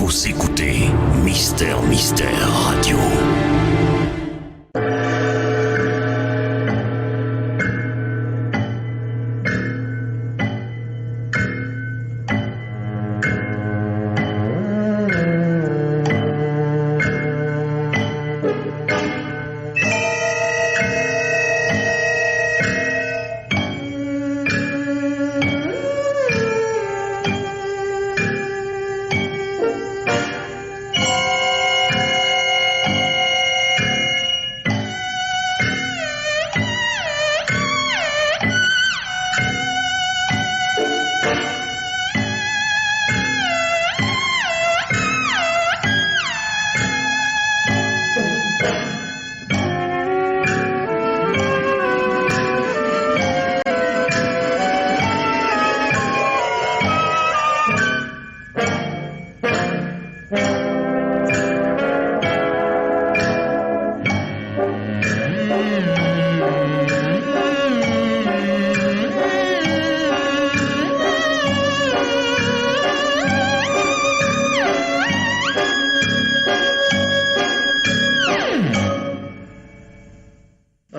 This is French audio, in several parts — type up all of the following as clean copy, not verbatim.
Vous écoutez Mystère Radio.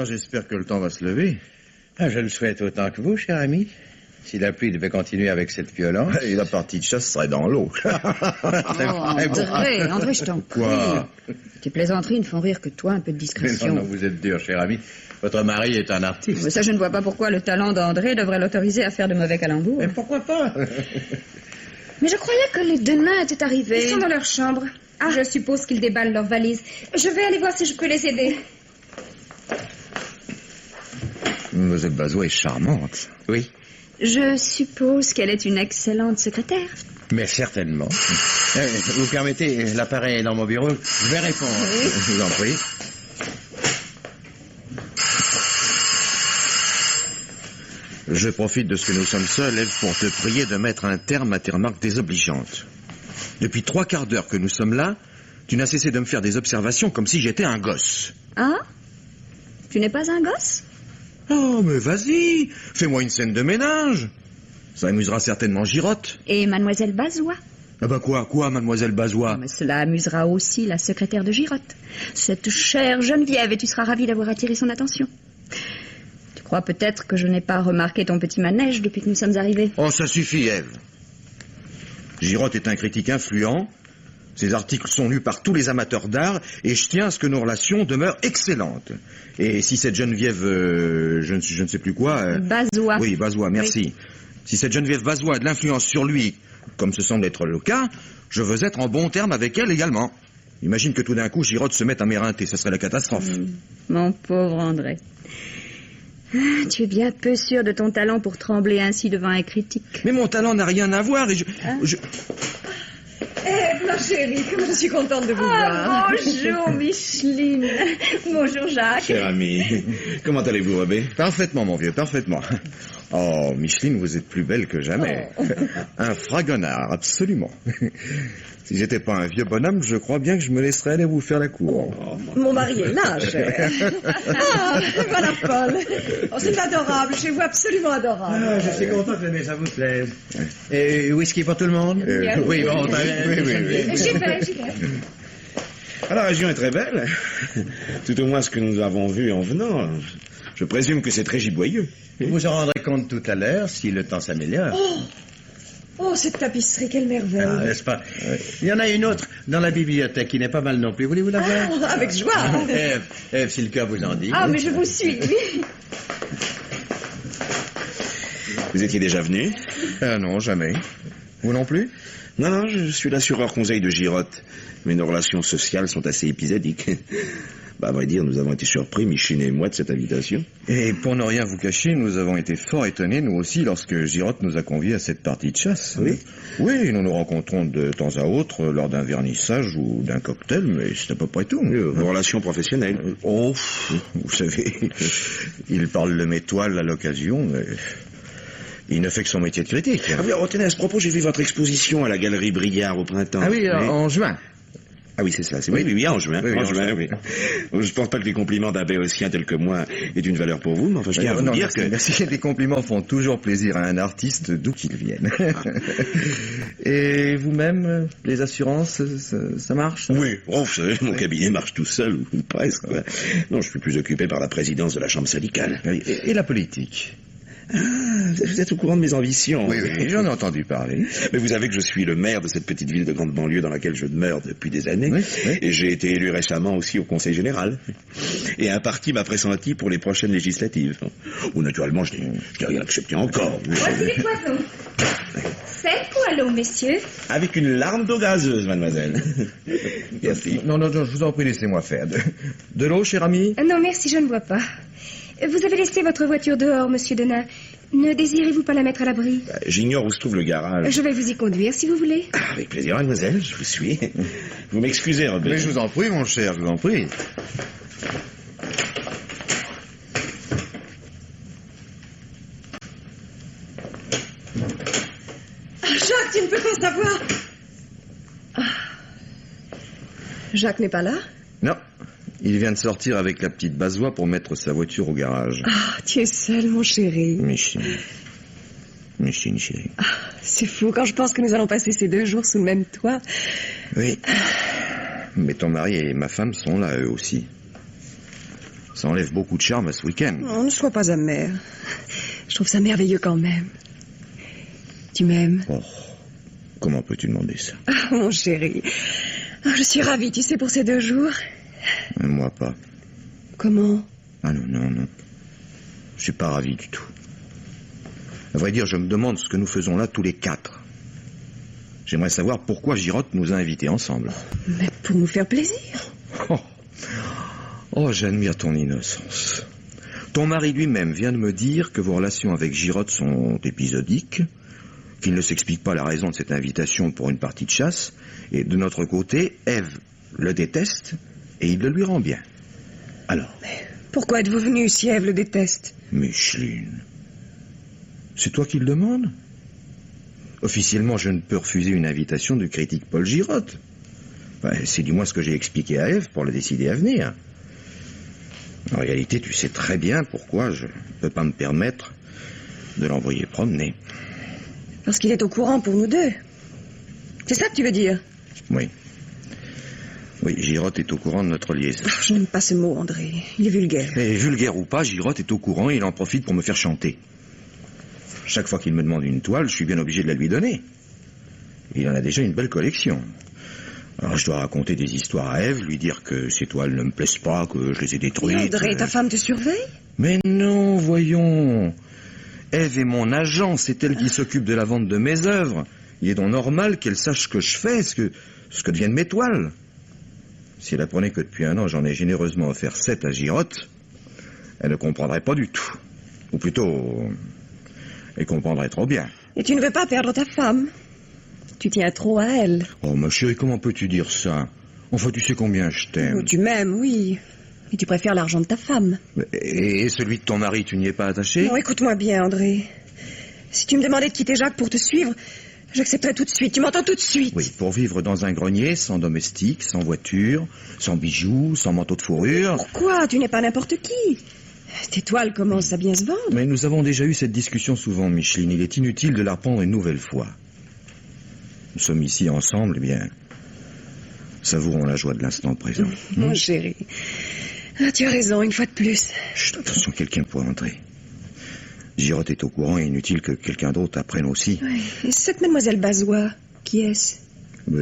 J'espère que le temps va se lever. Je le souhaite autant que vous, cher ami. Si la pluie devait continuer avec cette violence... Et la partie de chasse serait dans l'eau. André, je t'en prie. Quoi? Tes plaisanteries ne font rire que toi, un peu de discrétion. Non, vous êtes dur, cher ami. Votre mari est un artiste. Mais ça, je ne vois pas pourquoi le talent d'André devrait l'autoriser à faire de mauvais calembours. Mais pourquoi pas? Mais je croyais que les deux nains étaient arrivés. Ils sont dans leur chambre. Je suppose qu'ils déballent leurs valises. Je vais aller voir si je peux les aider. Mademoiselle Bazois est charmante. Oui. Je suppose qu'elle est une excellente secrétaire. Mais certainement. Vous permettez, l'appareil est dans mon bureau. Je vais répondre. Oui. Je vous en prie. Je profite de ce que nous sommes seuls, Ève, pour te prier de mettre un terme à tes remarques désobligeantes. Depuis 3 quarts d'heure que nous sommes là, tu n'as cessé de me faire des observations comme si j'étais un gosse. Ah? Tu n'es pas un gosse? Oh, mais vas-y, fais-moi une scène de ménage. Ça amusera certainement Girotte. Et mademoiselle Bazois? Ah bah quoi, mademoiselle Bazois? Mais cela amusera aussi la secrétaire de Girotte. Cette chère Geneviève, et tu seras ravi d'avoir attiré son attention. Tu crois peut-être que je n'ai pas remarqué ton petit manège depuis que nous sommes arrivés? Oh, ça suffit, Ève. Girotte est un critique influent. Ses articles sont lus par tous les amateurs d'art et je tiens à ce que nos relations demeurent excellentes. Et si cette Geneviève... je ne sais plus quoi... Bazois. Oui, Bazois, merci. Oui. Si cette Geneviève Bazois a de l'influence sur lui, comme ce semble être le cas, je veux être en bon terme avec elle également. Imagine que tout d'un coup, Girotte se mette à m'éreinter, ça serait la catastrophe. Mon pauvre André. Tu es bien peu sûr de ton talent pour trembler ainsi devant un critique. Mais mon talent n'a rien à voir et Ma chérie, comme je suis contente de vous voir. Bonjour Micheline. Bonjour Jacques. Cher ami, comment allez-vous, Rebé? Parfaitement, mon vieux, parfaitement. Oh, Micheline, vous êtes plus belle que jamais. Un fragonard, absolument. Si j'étais pas un vieux bonhomme, je crois bien que je me laisserais aller vous faire la cour. Mon mari est là, cher. Voilà Paul. C'est adorable, je vous adorable. Je suis content que ça vous plaise. Et whisky pour tout le monde? Oui, bon, oui. J'y vais. La région est très belle. Tout au moins ce que nous avons vu en venant. Je présume que c'est très giboyeux. Vous vous en rendrez compte tout à l'heure si le temps s'améliore. Oh, cette tapisserie, quelle merveille. N'est-ce pas? Il y en a une autre dans la bibliothèque qui n'est pas mal non plus. Voulez-vous la voir? Avec joie. Ève, si le cœur vous en dit. Mais je vous suis, oui. Vous étiez déjà venu? Non, jamais. Vous non plus? Non, je suis l'assureur conseil de Girotte. Mais nos relations sociales sont assez épisodiques. À vrai dire, nous avons été surpris, Micheline et moi, de cette invitation. Et pour ne rien vous cacher, nous avons été fort étonnés, nous aussi, lorsque Girotte nous a conviés à cette partie de chasse. Oui? Oui, nous nous rencontrons de temps à autre lors d'un vernissage ou d'un cocktail, mais c'est à peu près tout. Vos relations professionnelles? Vous savez, il parle de mes toiles à l'occasion, mais... il ne fait que son métier de critique. Tenez, à ce propos, j'ai vu votre exposition à la Galerie Briard au printemps. Ah oui, en juin. Ah oui, c'est ça. Oui, en juin. Oui, en juin, oui. Je pense pas que les compliments d'un béotien tel que moi aient une valeur pour vous, mais enfin, je tiens à vous dire merci, que... Merci, les compliments font toujours plaisir à un artiste d'où qu'ils viennent. Et vous-même, les assurances, ça marche? Oui, vous savez, mon cabinet marche tout seul, ou presque. Quoi. Non, je suis plus occupé par la présidence de la chambre syndicale. Et la politique? Ah, vous êtes au courant de mes ambitions. Oui, j'en ai entendu parler. Mais vous savez que je suis le maire de cette petite ville de grande banlieue dans laquelle je demeure depuis des années. Oui. Et j'ai été élu récemment aussi au Conseil général. Et un parti m'a pressenti pour les prochaines législatives. Où naturellement, je n'ai rien accepté encore. Voici les poissons. 7 poileaux, messieurs. Avec une larme d'eau gazeuse, mademoiselle. Merci. Non, je vous en prie, laissez-moi faire. De l'eau, cher ami? Non, merci, je ne bois pas. Vous avez laissé votre voiture dehors, monsieur Denain. Ne désirez-vous pas la mettre à l'abri? J'ignore où se trouve le garage. Je vais vous y conduire, si vous voulez. Ah, avec plaisir, mademoiselle, je vous suis. Vous m'excusez, Robert. Mais je vous en prie, mon cher, je vous en prie. Jacques, tu ne peux pas savoir. Jacques n'est pas là? Non, il vient de sortir avec la petite basoie pour mettre sa voiture au garage. Ah, tu es seul, mon chéri. Micheline, chérie. C'est fou quand je pense que nous allons passer ces 2 jours sous le même toit. Oui. Mais ton mari et ma femme sont là, eux aussi. Ça enlève beaucoup de charme à ce week-end. Oh, ne sois pas amère. Je trouve ça merveilleux quand même. Tu m'aimes? Oh, comment peux-tu demander ça? Ah, mon chéri. Ah, je suis ravie, tu sais, pour ces 2 jours. Moi pas. Comment? Ah non. Je suis pas ravi du tout. À vrai dire, je me demande ce que nous faisons là tous les 4. J'aimerais savoir pourquoi Girotte nous a invités ensemble. Mais pour nous faire plaisir. Oh, j'admire ton innocence. Ton mari lui-même vient de me dire que vos relations avec Girotte sont épisodiques, qu'il ne s'explique pas la raison de cette invitation pour une partie de chasse, et de notre côté, Ève le déteste, et il le lui rend bien. Alors? Mais pourquoi êtes-vous venu si Ève le déteste? Micheline, c'est toi qui le demandes? Officiellement, je ne peux refuser une invitation du critique Paul Girotte. C'est du moins ce que j'ai expliqué à Ève pour la décider à venir. En réalité, tu sais très bien pourquoi je ne peux pas me permettre de l'envoyer promener. Parce qu'il est au courant pour nous 2. C'est ça que tu veux dire? Oui. Oui, Girotte est au courant de notre liaison. Ah, je n'aime pas ce mot, André. Il est vulgaire. Et vulgaire ou pas, Girotte est au courant et il en profite pour me faire chanter. Chaque fois qu'il me demande une toile, je suis bien obligé de la lui donner. Il en a déjà une belle collection. Alors je dois raconter des histoires à Ève, lui dire que ces toiles ne me plaisent pas, que je les ai détruites. Et André, ta femme te surveille? Mais non, voyons. Ève est mon agent, c'est elle qui s'occupe de la vente de mes œuvres. Il est donc normal qu'elle sache ce que je fais, ce que deviennent mes toiles. Si elle apprenait que depuis 1 an, j'en ai généreusement offert 7 à Girotte, elle ne comprendrait pas du tout. Ou plutôt, elle comprendrait trop bien. Et tu ne veux pas perdre ta femme? Tu tiens trop à elle. Oh, ma chérie, comment peux-tu dire ça? Enfin, tu sais combien je t'aime. Oh, tu m'aimes, oui. Mais tu préfères l'argent de ta femme. Et celui de ton mari, tu n'y es pas attaché? Non, écoute-moi bien, André. Si tu me demandais de quitter Jacques pour te suivre, j'accepterais tout de suite. Tu m'entends tout de suite? Oui, pour vivre dans un grenier, sans domestique, sans voiture, sans bijoux, sans manteau de fourrure. Pourquoi? Tu n'es pas n'importe qui. Tes toiles commencent à bien se vendre. Mais nous avons déjà eu cette discussion souvent, Micheline. Il est inutile de la reprendre une nouvelle fois. Nous sommes ici ensemble, eh bien, savourons la joie de l'instant présent. Mon chéri. Ah, tu as raison, une fois de plus. Chut, attention, quelqu'un pourrait entrer. Girotte est au courant et inutile que quelqu'un d'autre apprenne aussi. Oui. Et cette mademoiselle Bazois, qui est-ce?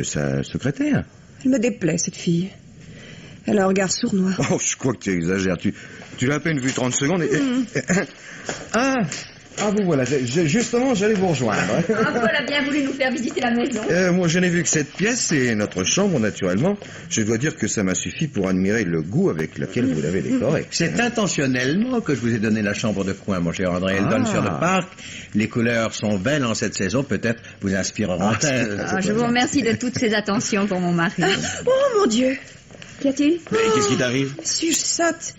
Sa secrétaire. Elle me déplaît, cette fille. Elle a un regard sournois. Oh, je crois que tu exagères. Tu l'as à peine vu 30 secondes et... Ah, vous voilà. Justement, j'allais vous rejoindre. Ah, Paul a bien voulu nous faire visiter la maison. Moi, je n'ai vu que cette pièce et notre chambre, naturellement. Je dois dire que ça m'a suffi pour admirer le goût avec lequel vous l'avez décoré. C'est intentionnellement que je vous ai donné la chambre de coin, mon cher André. Elle donne sur le parc. Les couleurs sont belles en cette saison. Peut-être vous inspireront-elles. Je vous remercie de toutes ces attentions pour mon mari. Oh, mon Dieu! Qu'y a-t-il? Mais qu'est-ce qui t'arrive? Si je saute,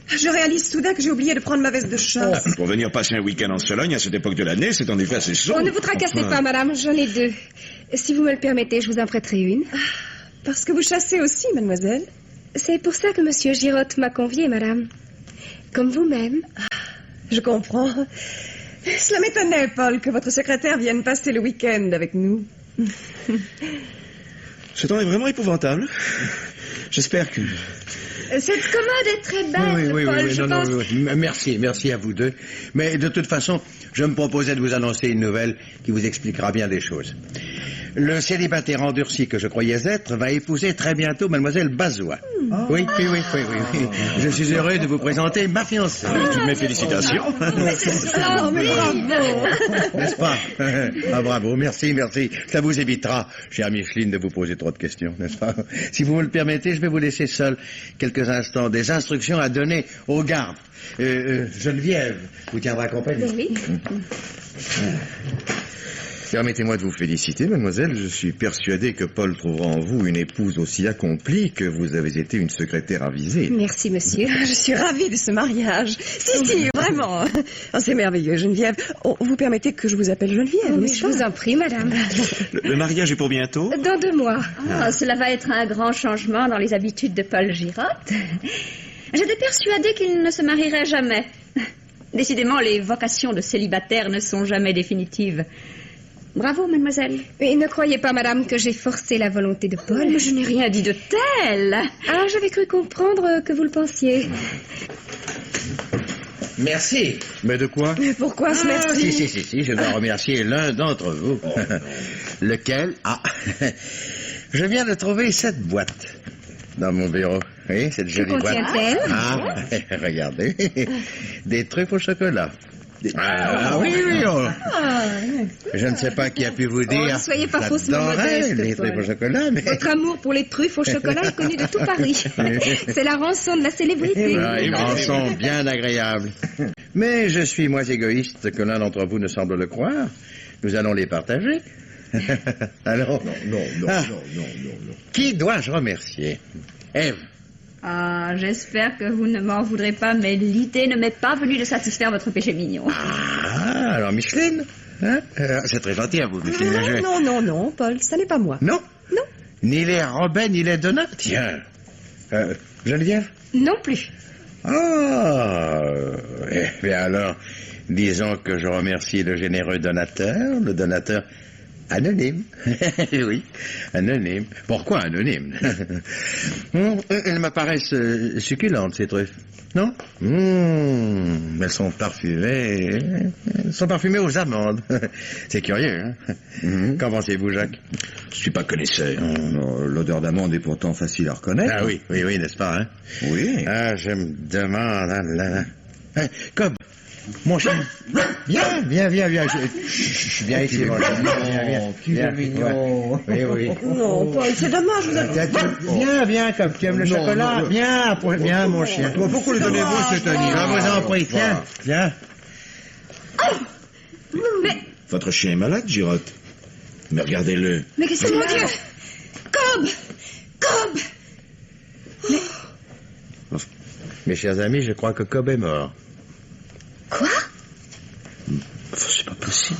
je réalise soudain que j'ai oublié de prendre ma veste de chasse. Pour venir passer un week-end en Sologne à cette époque de l'année, c'est en effet assez chaud. Oh, ne vous tracassez pas, madame, j'en ai 2. Si vous me le permettez, je vous en prêterai une. Parce que vous chassez aussi, mademoiselle. C'est pour ça que Monsieur Girotte m'a conviée, madame. Comme vous-même. Je comprends. Cela m'étonnait, Paul, que votre secrétaire vienne passer le week-end avec nous. Ce temps est vraiment épouvantable. J'espère que... Cette commode est très belle, Paul, je pense. Merci à vous deux. Mais de toute façon, je me proposais de vous annoncer une nouvelle qui vous expliquera bien des choses. Le célibataire endurci que je croyais être va épouser très bientôt mademoiselle Bazois. Oui. Je suis heureux de vous présenter ma fiancée. Toutes mes félicitations. N'est-ce pas? Ah, bravo, merci. Ça vous évitera, chère Micheline, de vous poser trop de questions, n'est-ce pas? Si vous me le permettez, je vais vous laisser seul quelques instants. Des instructions à donner aux gardes. Geneviève vous tiendra compagnie. Oui. Permettez-moi de vous féliciter, mademoiselle. Je suis persuadé que Paul trouvera en vous une épouse aussi accomplie que vous avez été une secrétaire avisée. Merci, monsieur. Je suis ravie de ce mariage. Si, vraiment. Oh, c'est merveilleux, Geneviève. Oh, vous permettez que je vous appelle Geneviève, Oui, n'est-ce je pas? vous en prie, madame. Le mariage est pour bientôt? Dans 2 mois. Cela va être un grand changement dans les habitudes de Paul Girotte. J'étais persuadée qu'il ne se marierait jamais. Décidément, les vocations de célibataire ne sont jamais définitives. Bravo, mademoiselle. Et ne croyez pas, madame, que j'ai forcé la volonté de Paul. Mais je n'ai rien dit de tel. Ah, j'avais cru comprendre que vous le pensiez. Merci. Mais de quoi? Pourquoi ce merci? Si, je dois remercier l'un d'entre vous. Lequel? Je viens de trouver cette boîte dans mon bureau. Oui, cette jolie boîte. contient-elle? Regardez. Des truffes au chocolat. Oui. Je ne sais pas qui a pu vous dire. Ne soyez pas faussement modeste, les truffes Paul. au chocolat, mais... Votre amour pour les truffes au chocolat est connu de tout Paris. C'est la rançon de la célébrité. Une rançon bien agréable. Mais je suis moins égoïste que l'un d'entre vous ne semble le croire. Nous allons les partager. Alors, non. Qui dois-je remercier? Ève. Ah, j'espère que vous ne m'en voudrez pas, mais l'idée ne m'est pas venue de satisfaire votre péché mignon. Ah, alors Micheline, hein? C'est très gentil à vous, Micheline. Non, Paul, ça n'est pas moi. Non? Non. Ni les Robin, ni les Donat? Tiens. Geneviève? Non plus. Ah, eh bien alors, disons que je remercie le généreux donateur, le donateur anonyme. Oui, anonyme. Pourquoi anonyme? Elles m'apparaissent succulentes, ces truffes. Non? Elles sont parfumées. Elles sont parfumées aux amandes. C'est curieux, hein? Qu'en pensez-vous, Jacques? Je suis pas connaisseur. L'odeur d'amande est pourtant facile à reconnaître. Ah oui, n'est-ce pas, hein? Oui. Ah, je me demande... Cobb, mon chien. Viens. Viens ici, mon chien. Viens. mignon. Oui. Non, Paul, c'est dommage, vous avez... Viens, Cobb, tu aimes le chocolat? Viens, mon chien. Pourquoi le donnez-vous cet animal? Je vous en prie, viens. Votre chien est malade, Girotte. Mais regardez-le. Mais qu'est-ce que... Mon Dieu! Cobb! Mes chers amis, je crois que Cobb est mort. Quoi? C'est pas possible.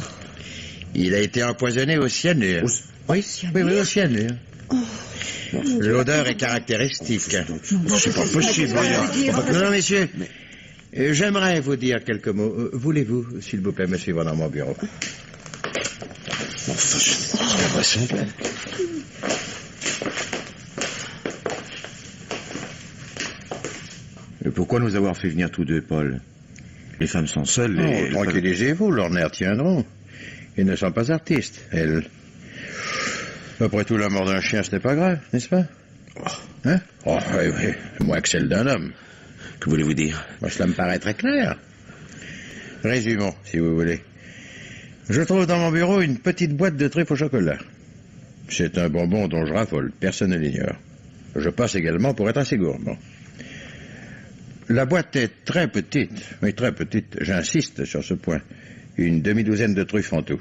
Il a été empoisonné au cyanure. Oui, au cyanure. L'odeur est caractéristique. C'est pas possible, voyons. Non, messieurs, j'aimerais vous dire quelques mots. Voulez-vous, s'il vous plaît, me suivre dans mon bureau? Enfin, c'est pas vraisemblable. Pourquoi nous avoir fait venir tous deux, Paul? Les femmes sont seules et... Tranquillisez-vous, leurs nerfs tiendront. Ils ne sont pas artistes, elles. Après tout, la mort d'un chien, ce n'est pas grave, n'est-ce pas? Hein? Oh, oui, moins que celle d'un homme. Que voulez-vous dire? Cela me paraît très clair. Résumons, si vous voulez. Je trouve dans mon bureau une petite boîte de truffes au chocolat. C'est un bonbon dont je raffole, personne ne l'ignore. Je passe également pour être assez gourmand. La boîte est très petite, j'insiste sur ce point. Une demi-douzaine de truffes en tout.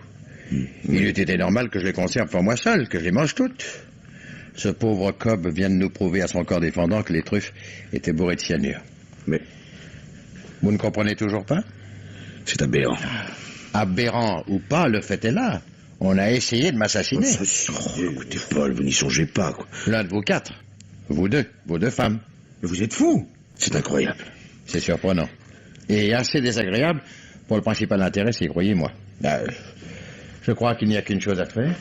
Il eût été normal que je les conserve pour moi seul, que je les mange toutes. Ce pauvre Cobb vient de nous prouver à son corps défendant que les truffes étaient bourrées de cyanure. Mais... Vous ne comprenez toujours pas? C'est aberrant. Aberrant ou pas, le fait est là. On a essayé de m'assassiner. Écoutez, Paul, vous n'y songez pas, quoi. L'un de vous quatre. Vos deux femmes. Mais vous êtes fou. C'est incroyable. C'est surprenant. Et assez désagréable pour le principal intéressé, croyez-moi. Je crois qu'il n'y a qu'une chose à faire.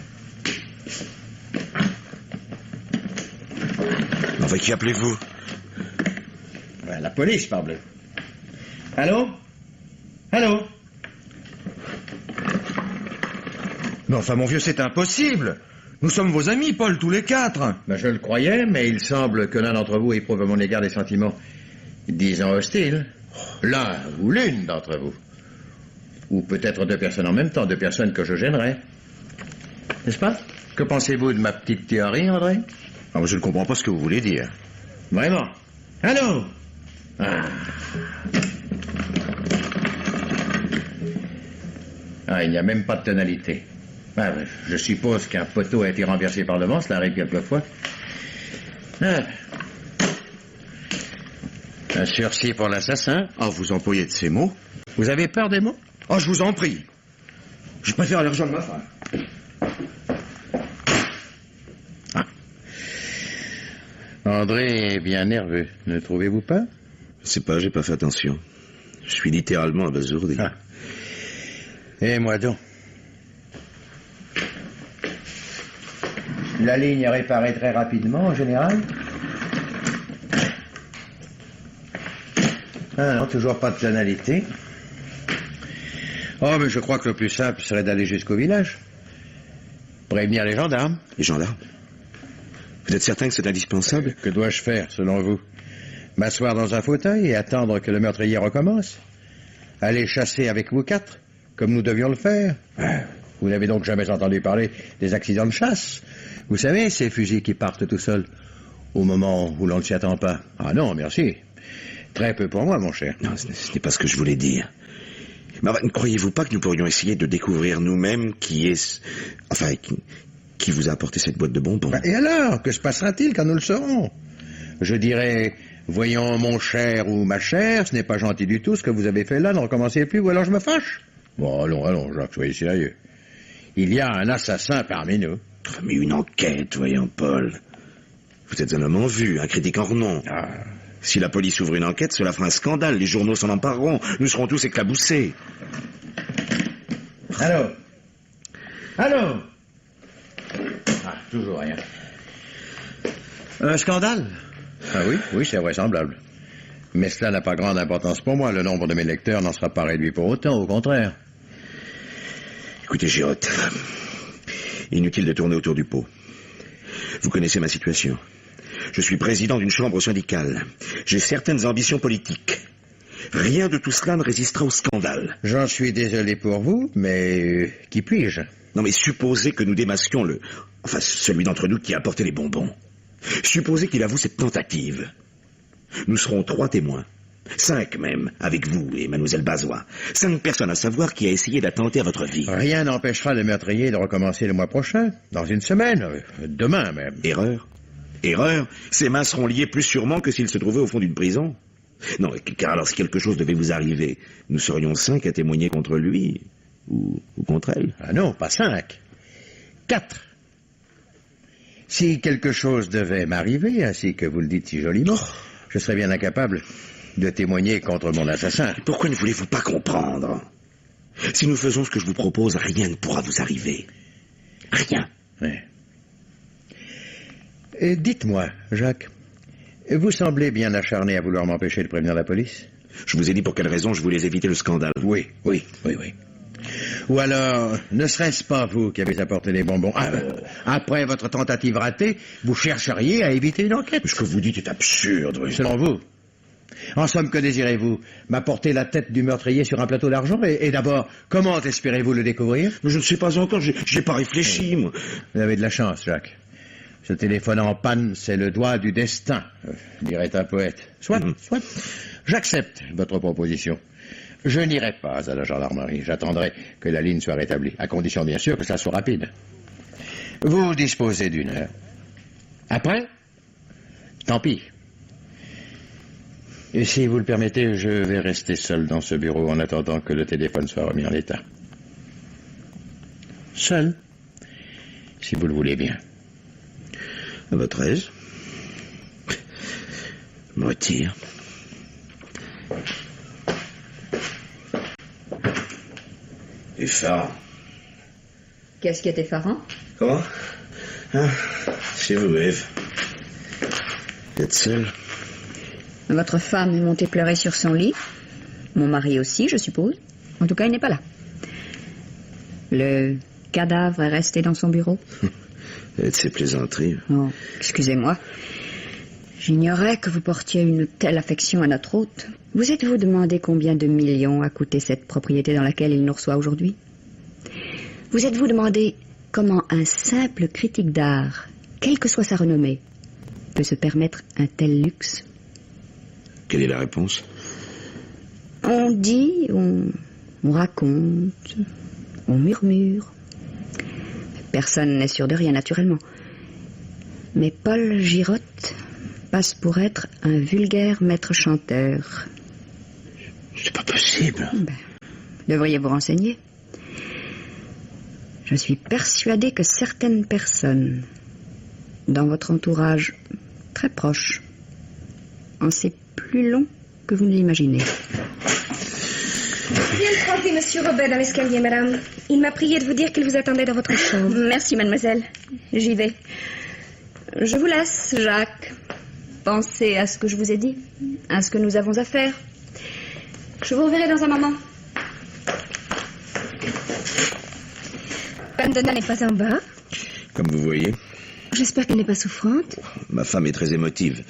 Enfin, qui appelez-vous? La police, parbleu. Allô? Allô? Mais enfin, mon vieux, c'est impossible. Nous sommes vos amis, Paul, tous les quatre. Je le croyais, mais il semble que l'un d'entre vous éprouve à mon égard des sentiments, disons, hostiles. L'un ou l'une d'entre vous. Ou peut-être deux personnes en même temps, deux personnes que je gênerais. N'est-ce pas? Que pensez-vous de ma petite théorie, André? Ah, je ne comprends pas ce que vous voulez dire. Vraiment? Allô? Il n'y a même pas de tonalité. Je suppose qu'un poteau a été renversé par le vent, cela arrive quelquefois. Un sursis pour l'assassin. Vous employez de ces mots? Vous avez peur des mots? Je vous en prie. Je préfère l'argent de ma femme. André est bien nerveux, ne trouvez-vous pas? Je sais pas, j'ai pas fait attention. Je suis littéralement abasourdi. Et moi donc. La ligne est réparée très rapidement, en général? Non, toujours pas de tonalité. Mais je crois que le plus simple serait d'aller jusqu'au village. Prévenir les gendarmes. Les gendarmes? Vous êtes certain que c'est indispensable? Que dois-je faire, selon vous? M'asseoir dans un fauteuil et attendre que le meurtrier recommence? Aller chasser avec vous quatre, comme nous devions le faire? Vous n'avez donc jamais entendu parler des accidents de chasse? Vous savez, ces fusils qui partent tout seuls, au moment où l'on ne s'y attend pas. Non, merci. Très peu pour moi, mon cher. Non, ce n'est pas ce que je voulais dire. Mais ne croyez-vous pas que nous pourrions essayer de découvrir nous-mêmes qui vous a apporté cette boîte de bonbons? Et alors, que se passera-t-il quand nous le saurons? Je dirais, voyons, mon cher ou ma chère, ce n'est pas gentil du tout ce que vous avez fait là, ne recommencez plus, ou alors je me fâche. Bon, allons, Jacques, soyez sérieux. Il y a un assassin parmi nous. Mais une enquête, voyons, Paul. Vous êtes un homme en vue, un critique en renom. Si la police ouvre une enquête, cela fera un scandale, les journaux s'en empareront, nous serons tous éclaboussés. Allô? Toujours rien. Un scandale? Oui, c'est vraisemblable. Mais cela n'a pas grande importance pour moi. Le nombre de mes lecteurs n'en sera pas réduit pour autant, au contraire. Écoutez, Girotte, inutile de tourner autour du pot. Vous connaissez ma situation. Je suis président d'une chambre syndicale. J'ai certaines ambitions politiques. Rien de tout cela ne résistera au scandale. J'en suis désolé pour vous, mais qui puis-je? Non, mais supposez que nous démasquions celui d'entre nous qui a apporté les bonbons. Supposez qu'il avoue cette tentative. Nous serons 3 témoins. 5 même, avec vous et mademoiselle Bazois. 5 personnes à savoir qui a essayé d'attenter à votre vie. Rien n'empêchera le meurtrier de recommencer le mois prochain, dans une semaine, demain même. Erreur? Ses mains seront liées plus sûrement que s'il se trouvait au fond d'une prison. Non, car alors si quelque chose devait vous arriver, nous serions 5 à témoigner contre lui, ou contre elle. Non, pas 5. 4. Si quelque chose devait m'arriver, ainsi que vous le dites si joliment, je serais bien incapable de témoigner contre mon assassin. Pourquoi ne voulez-vous pas comprendre? Si nous faisons ce que je vous propose, rien ne pourra vous arriver. Rien. Oui. Dites-moi, Jacques, vous semblez bien acharné à vouloir m'empêcher de prévenir la police? Je vous ai dit pour quelle raison je voulais éviter le scandale. Oui. Ou alors, ne serait-ce pas vous qui avez apporté les bonbons? Après votre tentative ratée, vous chercheriez à éviter une enquête? Ce que vous dites est absurde, oui. Selon vous? En somme, que désirez-vous? M'apporter la tête du meurtrier sur un plateau d'argent? Et d'abord, comment espérez-vous le découvrir? Mais je ne sais pas encore, j'ai pas réfléchi, moi. Vous avez de la chance, Jacques. Ce téléphone en panne, c'est le doigt du destin, dirait un poète. Soit. J'accepte votre proposition. Je n'irai pas à la gendarmerie. J'attendrai que la ligne soit rétablie, à condition bien sûr que ça soit rapide. Vous disposez d'1 heure. Après, tant pis. Et si vous le permettez, je vais rester seul dans ce bureau en attendant que le téléphone soit remis en état. Seul? si vous le voulez bien. À votre aise. Je me retire. Effarant. Qu'est-ce qui est effarant? Comment? Ah, c'est vous, Eve. Vous êtes seule? Votre femme est montée pleurer sur son lit. Mon mari aussi, je suppose. En tout cas, il n'est pas là. Le cadavre est resté dans son bureau. Et de ces plaisanteries. Oh, excusez-moi. J'ignorais que vous portiez une telle affection à notre hôte. Vous êtes-vous demandé combien de millions a coûté cette propriété dans laquelle il nous reçoit aujourd'hui? Vous êtes-vous demandé comment un simple critique d'art, quelle que soit sa renommée, peut se permettre un tel luxe? Quelle est la réponse? On dit, on raconte, on murmure. Personne n'est sûr de rien, naturellement. Mais Paul Girotte passe pour être un vulgaire maître chanteur. C'est pas possible. Devriez vous renseigner. Je suis persuadée que certaines personnes, dans votre entourage très proche, en sait plus long que vous ne l'imaginez. Viens croiser Monsieur Robert dans l'escalier, madame. Il m'a prié de vous dire qu'il vous attendait dans votre chambre. Merci, mademoiselle. J'y vais. Je vous laisse, Jacques. Pensez à ce que je vous ai dit, à ce que nous avons à faire. Je vous reverrai dans un moment. Madame Donat n'est pas en bas. Comme vous voyez, J'espère qu'elle n'est pas souffrante. ma femme est très émotive.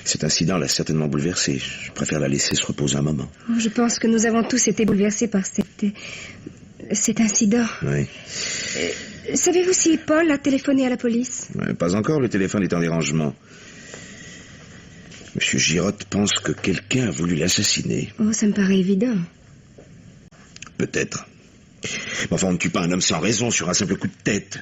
Cet incident l'a certainement bouleversée. Je préfère la laisser se reposer un moment. Oh, je pense que nous avons tous été bouleversés par cet incident. Oui. Savez-vous si Paul a téléphoné à la police? Pas encore, le téléphone est en dérangement. Monsieur Girotte pense que quelqu'un a voulu l'assassiner. Oh, ça me paraît évident. Peut-être. Mais enfin, on ne tue pas un homme sans raison sur un simple coup de tête.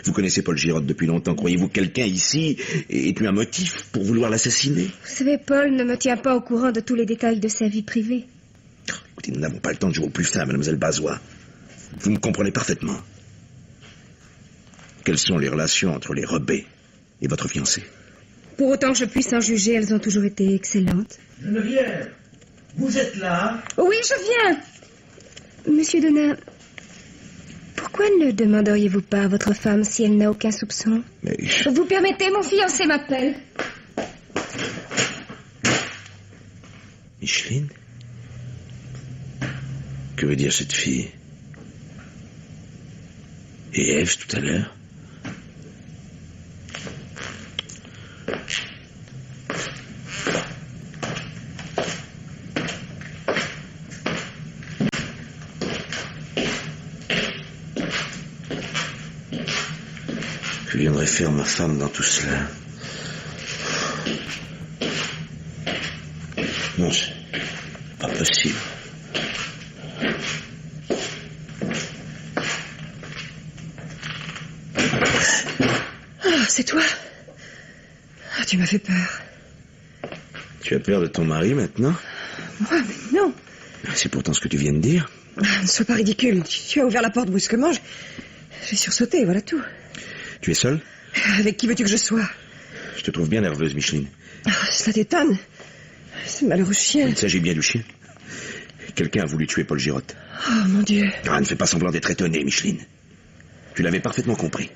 Vous connaissez Paul Girotte depuis longtemps. Croyez-vous que quelqu'un ici ait eu un motif pour vouloir l'assassiner? Vous savez, Paul ne me tient pas au courant de tous les détails de sa vie privée. Écoutez, nous n'avons pas le temps de jouer au plus fin, mademoiselle Bazois. Vous me comprenez parfaitement. Quelles sont les relations entre les Rebets et votre fiancé? Pour autant que je puisse en juger, elles ont toujours été excellentes. Geneviève, vous êtes là? Oui, je viens. Monsieur Donat, pourquoi ne demanderiez-vous pas à votre femme si elle n'a aucun soupçon? Mais... Vous permettez, mon fiancé m'appelle. Micheline? Que veut dire cette fille? Et Ève, tout à l'heure? Que viendrait faire ma femme dans tout cela? Non, c'est pas possible. Ah, c'est toi? Ah, tu m'as fait peur. Tu as peur de ton mari maintenant? Moi, mais non. C'est pourtant ce que tu viens de dire. Ah, ne sois pas ridicule. Tu as ouvert la porte brusquement. J'ai sursauté, voilà tout. Tu es seule? Avec qui veux-tu que je sois? Je te trouve bien nerveuse, Micheline. Ah, cela t'étonne. Ce malheureux chien. Il s'agit bien du chien. Quelqu'un a voulu tuer Paul Girotte. Oh, mon Dieu. Ah, ne fais pas semblant d'être étonnée, Micheline. Tu l'avais parfaitement compris.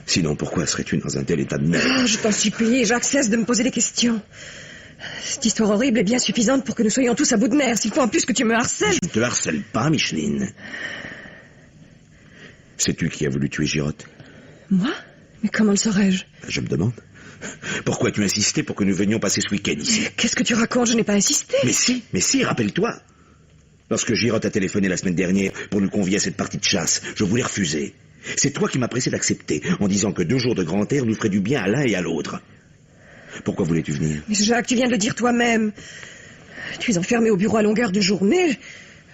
Sinon, pourquoi serais-tu dans un tel état de nerfs? Ah, je t'en supplie, Jacques, cesse de me poser des questions. Cette histoire horrible est bien suffisante pour que nous soyons tous à bout de nerfs. S'il faut en plus que tu me harcèles... Je ne te harcèle pas, Micheline. Sais-tu qui a voulu tuer Girotte? Moi? Mais comment le saurais-je? Je me demande. Pourquoi as-tu insisté pour que nous venions passer ce week-end ici? Qu'est-ce que tu racontes? Je n'ai pas insisté. Mais si, rappelle-toi. Lorsque Girotte a téléphoné la semaine dernière pour nous convier à cette partie de chasse, je voulais refuser. C'est toi qui m'as pressé d'accepter, en disant que 2 jours de grand air nous feraient du bien à l'un et à l'autre. Pourquoi voulais-tu venir? Mais Jacques, tu viens de le dire toi-même. Tu es enfermé au bureau à longueur de journée.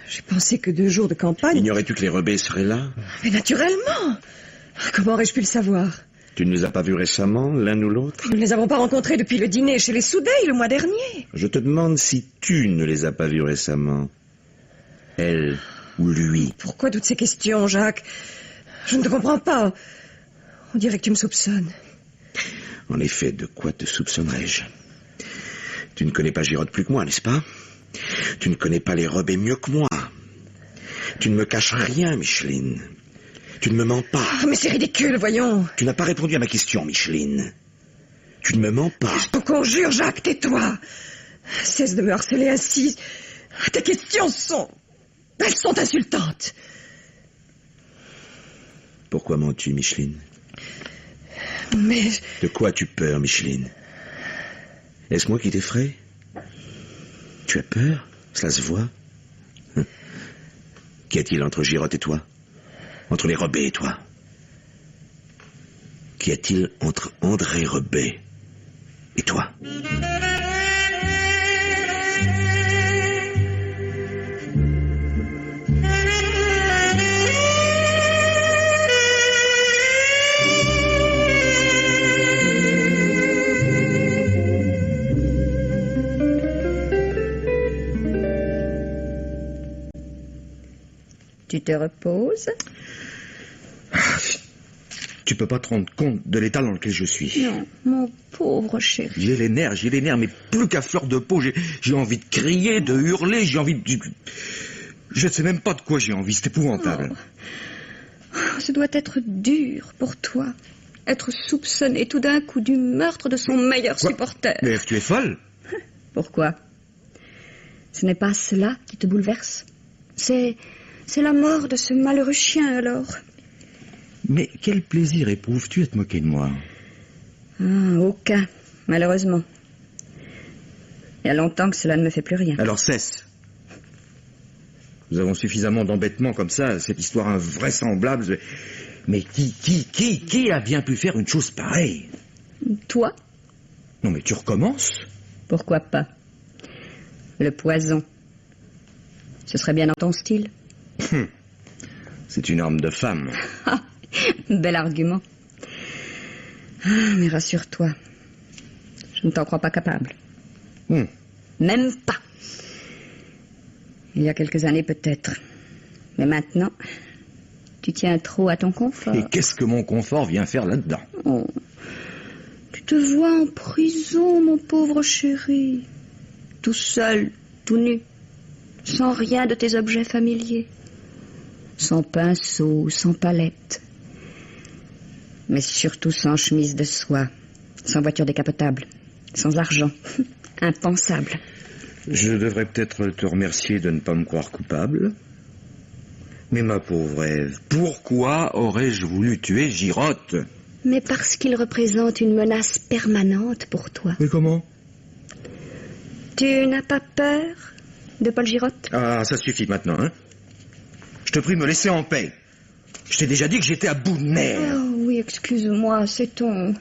J'ai pensé que 2 jours de campagne... Ignorais-tu que les Rebets seraient là? Mais naturellement. Comment aurais-je pu le savoir? Tu ne les as pas vus récemment, l'un ou l'autre? Nous ne les avons pas rencontrés depuis le dîner chez les Soudeilles le mois dernier. Je te demande si tu ne les as pas vus récemment. Elle ou lui. Pourquoi toutes ces questions, Jacques? Je ne te comprends pas. On dirait que tu me soupçonnes. En effet, de quoi te soupçonnerais-je? Tu ne connais pas Girotte plus que moi, n'est-ce pas? Tu ne connais pas les Rebets mieux que moi. Tu ne me caches rien, Micheline. Tu ne me mens pas. Mais c'est ridicule, voyons. Tu n'as pas répondu à ma question, Micheline. Tu ne me mens pas. Je te conjure, Jacques, tais-toi. Cesse de me harceler ainsi. Tes questions sont... Elles sont insultantes. Pourquoi mens-tu, Micheline? Mais... De quoi as-tu peur, Micheline? Est-ce moi qui t'effraie? Tu as peur? Cela se voit. Qu'y a-t-il entre Girotte et toi? Entre les Rebets et toi? Qu'y a-t-il entre André Rebet et toi? Tu te reposes? Tu peux pas te rendre compte de l'état dans lequel je suis. Non, mon pauvre chéri. J'ai les nerfs, mais plus qu'à fleur de peau. J'ai envie de crier, de hurler, j'ai envie de... Je ne sais même pas de quoi j'ai envie, c'est épouvantable. Oh, ce doit être dur pour toi. Être soupçonné tout d'un coup du meurtre de son meilleur supporter. Mais tu es folle? Pourquoi? Ce n'est pas cela qui te bouleverse? C'est la mort de ce malheureux chien, alors. Mais quel plaisir éprouves-tu à te moquer de moi? Aucun, malheureusement. Il y a longtemps que cela ne me fait plus rien. Alors cesse. Nous avons suffisamment d'embêtements comme ça, cette histoire invraisemblable. Mais qui a bien pu faire une chose pareille? Toi? Non mais tu recommences? Pourquoi pas? Le poison. Ce serait bien dans ton style. C'est une arme de femme. Bel argument. Mais rassure-toi, je ne t'en crois pas capable. Même pas. Il y a quelques années peut-être. Mais maintenant, tu tiens trop à ton confort. Et qu'est-ce que mon confort vient faire là-dedans? Oh, tu te vois en prison, mon pauvre chéri. Tout seul, tout nu. Sans rien de tes objets familiers. Sans pinceau, sans palette. Mais surtout sans chemise de soie. Sans voiture décapotable. Sans argent. Impensable. Je devrais peut-être te remercier de ne pas me croire coupable. Mais ma pauvre Ève, pourquoi aurais-je voulu tuer Girotte? Mais parce qu'il représente une menace permanente pour toi. Mais comment? Tu n'as pas peur de Paul Girotte? Ah, ça suffit maintenant, hein? Je te prie de me laisser en paix. Je t'ai déjà dit que j'étais à bout de nerfs. Oh oui, excuse-moi, c'est ton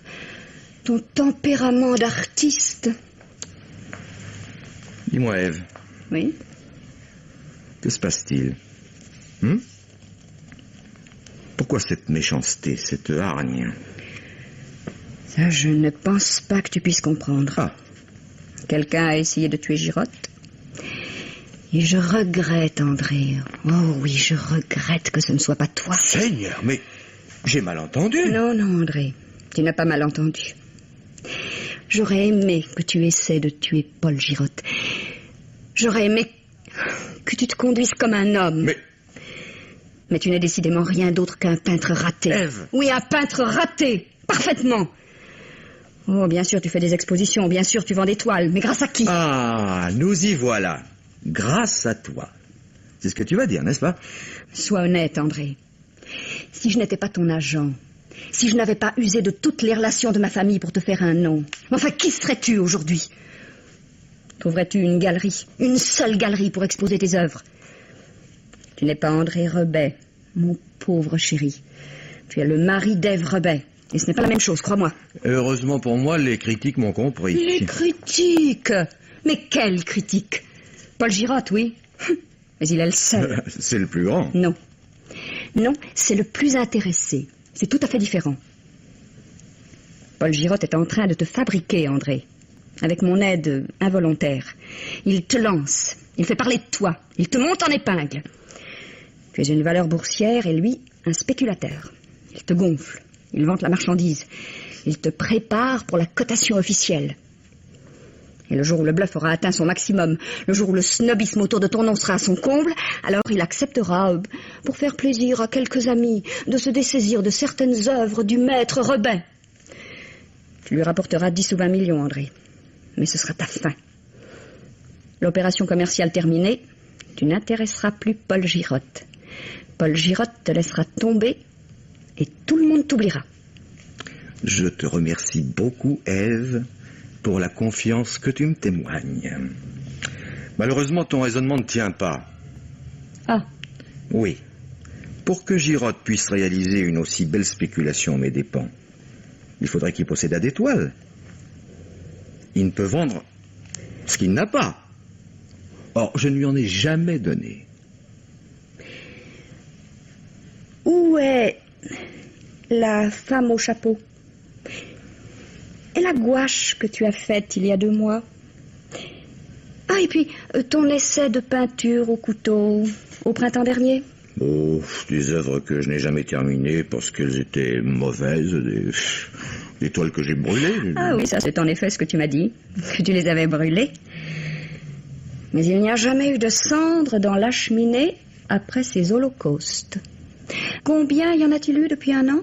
tempérament d'artiste. Dis-moi, Ève. Oui? Que se passe-t-il? Pourquoi cette méchanceté, cette hargne? Ça, je ne pense pas que tu puisses comprendre. Ah. Quelqu'un a essayé de tuer Girotte. Et je regrette, André. Oh oui, je regrette que ce ne soit pas toi. Seigneur, mais j'ai mal entendu. Non, André, tu n'as pas mal entendu. J'aurais aimé que tu essaies de tuer Paul Girotte. J'aurais aimé que tu te conduises comme un homme. Mais tu n'es décidément rien d'autre qu'un peintre raté. Ève. Oui, un peintre raté. Parfaitement. Oh, bien sûr, tu fais des expositions. Bien sûr, tu vends des toiles. Mais grâce à qui? Ah, nous y voilà. Grâce à toi. C'est ce que tu vas dire, n'est-ce pas? Sois honnête, André. Si je n'étais pas ton agent, si je n'avais pas usé de toutes les relations de ma famille pour te faire un nom, enfin, qui serais-tu aujourd'hui? Trouverais-tu une galerie, une seule galerie pour exposer tes œuvres? Tu n'es pas André Rebet, mon pauvre chéri. Tu es le mari d'Ève Rebet. Et ce n'est pas la même chose, crois-moi. Heureusement pour moi, les critiques m'ont compris. Les critiques? Mais quelles critiques? Paul Girotte, oui. Mais il est le seul. C'est le plus grand. Non. Non, c'est le plus intéressé. C'est tout à fait différent. Paul Girotte est en train de te fabriquer, André. Avec mon aide involontaire. Il te lance. Il fait parler de toi. Il te monte en épingle. Tu es une valeur boursière et lui, un spéculateur. Il te gonfle, il vante la marchandise, il te prépare pour la cotation officielle. Et le jour où le bluff aura atteint son maximum, le jour où le snobisme autour de ton nom sera à son comble, alors il acceptera, pour faire plaisir à quelques amis, de se dessaisir de certaines œuvres du maître Robin. Tu lui rapporteras 10 ou 20 millions, André. Mais ce sera ta fin. L'opération commerciale terminée, tu n'intéresseras plus Paul Girotte. Paul Girotte te laissera tomber et tout le monde t'oubliera. Je te remercie beaucoup, Ève, pour la confiance que tu me témoignes. Malheureusement, ton raisonnement ne tient pas. Ah. Oui. Pour que Girotte puisse réaliser une aussi belle spéculation à mes dépens, il faudrait qu'il possédât des toiles. Il ne peut vendre ce qu'il n'a pas. Or, je ne lui en ai jamais donné. Où est la femme au chapeau? Et la gouache que tu as faite il y a 2 mois? Ah, et puis, ton essai de peinture au couteau, au printemps dernier? Oh, des œuvres que je n'ai jamais terminées parce qu'elles étaient mauvaises, des toiles que j'ai brûlées. Ah oui, ça c'est en effet ce que tu m'as dit, que tu les avais brûlées. Mais il n'y a jamais eu de cendres dans la cheminée après ces holocaustes. Combien y en a-t-il eu depuis 1 an?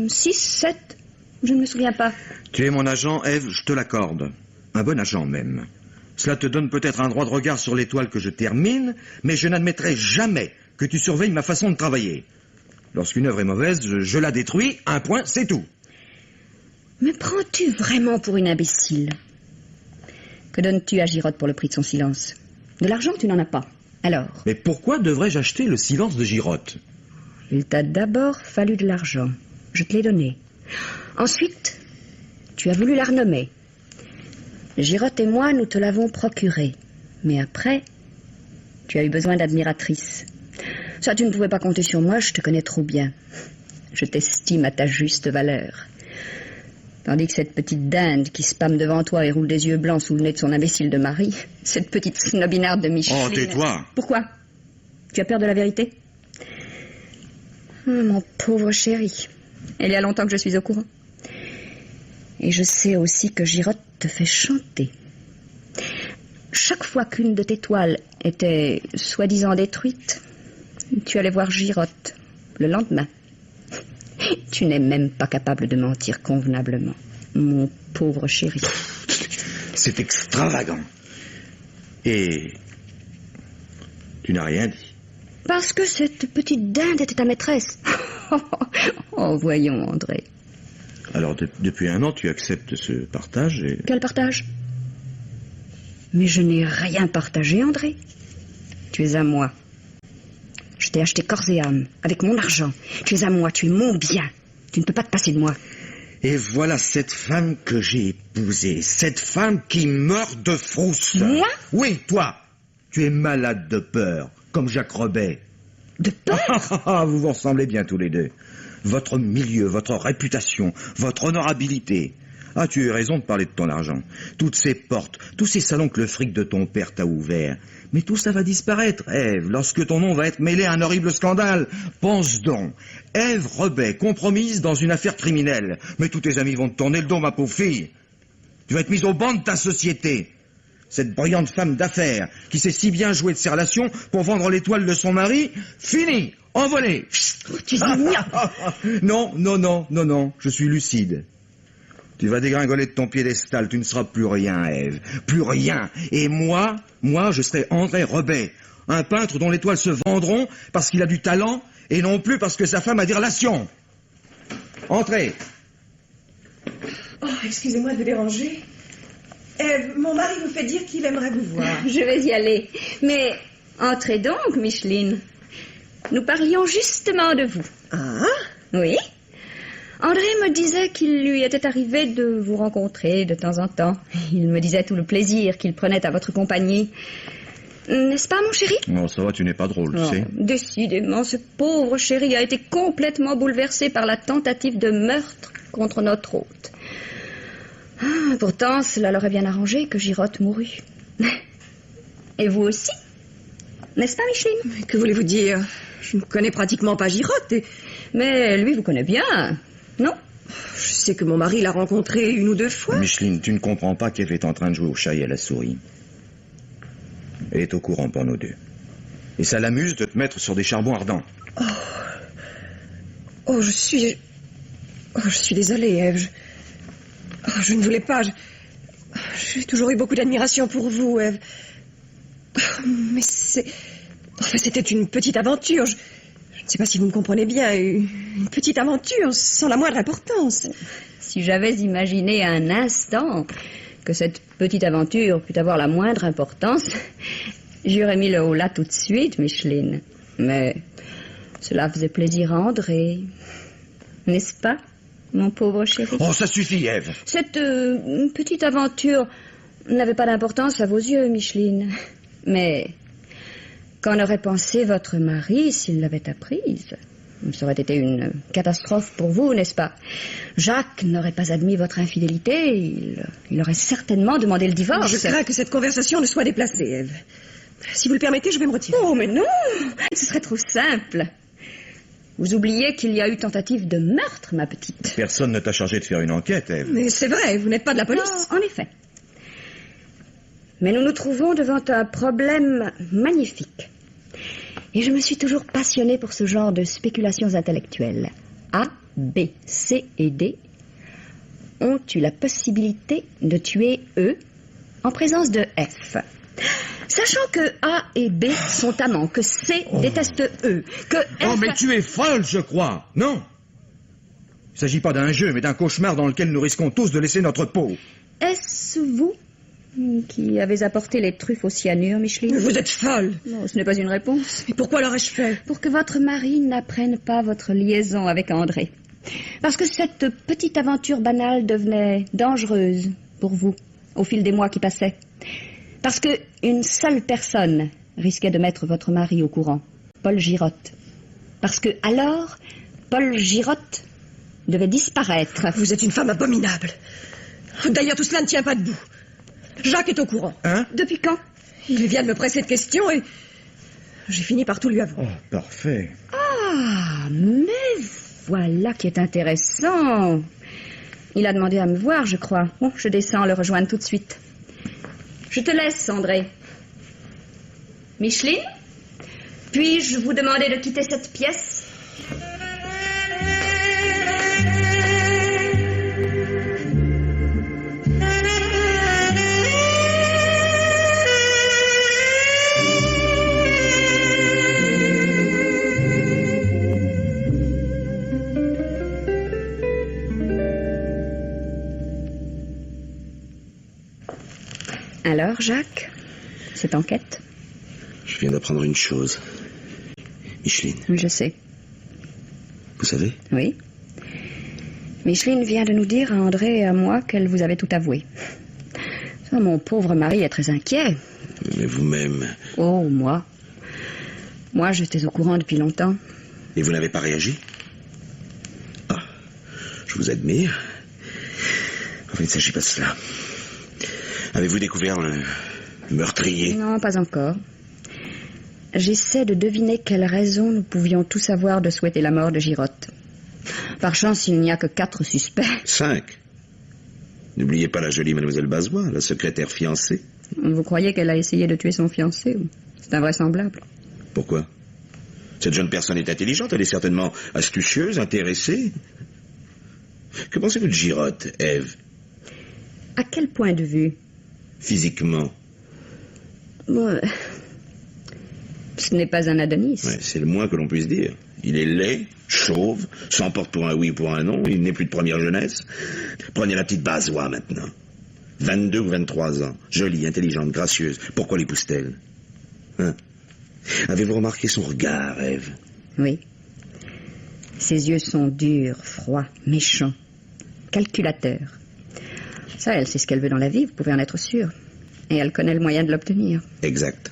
6, 7? Je ne me souviens pas. Tu es mon agent, Ève, je te l'accorde. Un bon agent même. Cela te donne peut-être un droit de regard sur les toiles que je termine, mais je n'admettrai jamais que tu surveilles ma façon de travailler. Lorsqu'une œuvre est mauvaise, je la détruis, un point, c'est tout. Me prends-tu vraiment pour une imbécile? Que donnes-tu à Girotte pour le prix de son silence? De l'argent, tu n'en as pas. Alors? Mais pourquoi devrais-je acheter le silence de Girotte? Il t'a d'abord fallu de l'argent. Je te l'ai donné. Ensuite, tu as voulu la renommer. Girotte et moi, nous te l'avons procurée. Mais après, tu as eu besoin d'admiratrices. Ça, tu ne pouvais pas compter sur moi, je te connais trop bien. Je t'estime à ta juste valeur. Tandis que cette petite dinde qui spame devant toi et roule des yeux blancs sous le nez de son imbécile de mari, cette petite snobinarde de Micheline... Oh, tais-toi! Pourquoi? Tu as peur de la vérité? Mon pauvre chéri, il y a longtemps que je suis au courant. Et je sais aussi que Girotte te fait chanter. Chaque fois qu'une de tes toiles était soi-disant détruite, tu allais voir Girotte le lendemain. Tu n'es même pas capable de mentir convenablement, mon pauvre chéri. C'est extravagant. Et tu n'as rien dit. Parce que cette petite dinde était ta maîtresse. Oh, voyons, André. Alors, depuis 1 an, tu acceptes ce partage et... Quel partage? Mais je n'ai rien partagé, André. Tu es à moi. Je t'ai acheté corps et âme, avec mon argent. Tu es à moi, tu es mon bien. Tu ne peux pas te passer de moi. Et voilà cette femme que j'ai épousée. Cette femme qui meurt de frousse. Moi? Oui, toi. Tu es malade de peur, comme Jacques Robet. De peur? Vous vous ressemblez bien tous les deux. Votre milieu, votre réputation, votre honorabilité. Ah, tu as eu raison de parler de ton argent. Toutes ces portes, tous ces salons que le fric de ton père t'a ouverts. Mais tout ça va disparaître, Ève, lorsque ton nom va être mêlé à un horrible scandale. Pense donc. Ève Robet, compromise dans une affaire criminelle. Mais tous tes amis vont te tourner le dos, ma pauvre fille. Tu vas être mise au banc de ta société. Cette brillante femme d'affaires, qui sait si bien jouer de ses relations pour vendre l'étoile de son mari, fini, envolée. Oh, tu es ignoble. Non, je suis lucide. Tu vas dégringoler de ton piédestal, tu ne seras plus rien, Ève. Plus rien. Et moi, je serai André Robet, un peintre dont les toiles se vendront parce qu'il a du talent et non plus parce que sa femme a des relations. Entrez. Oh, excusez-moi de vous déranger. Mon mari vous fait dire qu'il aimerait vous voir. Je vais y aller. Mais entrez donc, Micheline. Nous parlions justement de vous. Ah? Oui. André me disait qu'il lui était arrivé de vous rencontrer de temps en temps. Il me disait tout le plaisir qu'il prenait à votre compagnie. N'est-ce pas, mon chéri? Non, ça va, tu n'es pas drôle, tu sais. Décidément, ce pauvre chéri a été complètement bouleversé par la tentative de meurtre contre notre hôte. Ah, pourtant, cela l'aurait bien arrangé que Girotte mourût. Et vous aussi? N'est-ce pas, Micheline? Mais que voulez-vous dire? Je ne connais pratiquement pas Girotte. Mais lui vous connaît bien, non? Je sais que mon mari l'a rencontré 1 ou 2 fois. Micheline, tu ne comprends pas qu'Ève est en train de jouer au chat et à la souris. Elle est au courant pour nous 2. Et ça l'amuse de te mettre sur des charbons ardents. Oh, je suis désolée, Ève. Je ne voulais pas. J'ai toujours eu beaucoup d'admiration pour vous, Ève. Mais c'était une petite aventure. Je ne sais pas si vous me comprenez bien. Une petite aventure sans la moindre importance. Si j'avais imaginé un instant que cette petite aventure pût avoir la moindre importance, j'y aurais mis le haut là tout de suite, Micheline. Mais cela faisait plaisir à André. N'est-ce pas, mon pauvre chéri? Oh, ça suffit, Ève. Cette petite aventure n'avait pas d'importance à vos yeux, Micheline. Mais qu'en aurait pensé votre mari s'il l'avait apprise? Ça aurait été une catastrophe pour vous, n'est-ce pas? Jacques n'aurait pas admis votre infidélité. Il aurait certainement demandé le divorce. Je crains que cette conversation ne soit déplacée, Ève. Si vous le permettez, je vais me retirer. Oh, mais non! Ce serait trop simple. Vous oubliez qu'il y a eu tentative de meurtre, ma petite. Personne ne t'a chargé de faire une enquête, Ève. Mais c'est vrai, vous n'êtes pas de la police. Non, en effet. Mais nous nous trouvons devant un problème magnifique. Et je me suis toujours passionnée pour ce genre de spéculations intellectuelles. A, B, C et D ont eu la possibilité de tuer E en présence de F. Sachant que A et B sont amants, que C déteste E, que F... Oh, mais tu es folle, je crois. Non. Il ne s'agit pas d'un jeu, mais d'un cauchemar dans lequel nous risquons tous de laisser notre peau. Est-ce vous qui avez apporté les truffes au cyanure, Micheline? Vous êtes folle. Non, ce n'est pas une réponse. Mais pourquoi l'aurais-je fait? Pour que votre mari n'apprenne pas votre liaison avec André. Parce que cette petite aventure banale devenait dangereuse pour vous au fil des mois qui passaient. Parce qu'une seule personne risquait de mettre votre mari au courant, Paul Girotte. Parce que alors, Paul Girotte devait disparaître. Vous êtes une femme abominable. D'ailleurs, tout cela ne tient pas debout. Jacques est au courant. Hein? Depuis quand? Il vient de me presser de questions et j'ai fini par tout lui avouer. Oh, parfait. Ah, mais voilà qui est intéressant. Il a demandé à me voir, je crois. Bon, je descends le rejoindre tout de suite. Je te laisse, André. Micheline, puis-je vous demander de quitter cette pièce? Alors, Jacques, cette enquête? Je viens d'apprendre une chose. Micheline, Oui, je sais. vous savez? Oui. Micheline vient de nous dire à André et à moi qu'elle vous avait tout avoué. Ça, mon pauvre mari est très inquiet. Mais vous-même... Oh, moi. Moi, j'étais au courant depuis longtemps. Et vous n'avez pas réagi? Ah, je vous admire. Enfin, il ne s'agit pas de cela. Avez-vous découvert le meurtrier? Non, pas encore. J'essaie de deviner quelle raison nous pouvions tous avoir de souhaiter la mort de Girotte. Par chance, il n'y a que 4 suspects. 5. N'oubliez pas la jolie mademoiselle Bazois, la secrétaire fiancée. Vous croyez qu'elle a essayé de tuer son fiancé? C'est invraisemblable. Pourquoi? Cette jeune personne est intelligente, elle est certainement astucieuse, intéressée. Que pensez-vous de Girotte, Ève? À quel point de vue? Physiquement? Bon, ce n'est pas un Adonis. Ouais, c'est le moins que l'on puisse dire. Il est laid, chauve, s'emporte pour un oui ou pour un non, il n'est plus de première jeunesse. Prenez la petite Bazois maintenant. 22 ou 23 ans, jolie, intelligente, gracieuse. Pourquoi l'épouse-t-elle? Hein? Avez-vous remarqué son regard, Ève? Oui. Ses yeux sont durs, froids, méchants, calculateurs. Ça, elle sait ce qu'elle veut dans la vie, vous pouvez en être sûr. Et elle connaît le moyen de l'obtenir. Exact.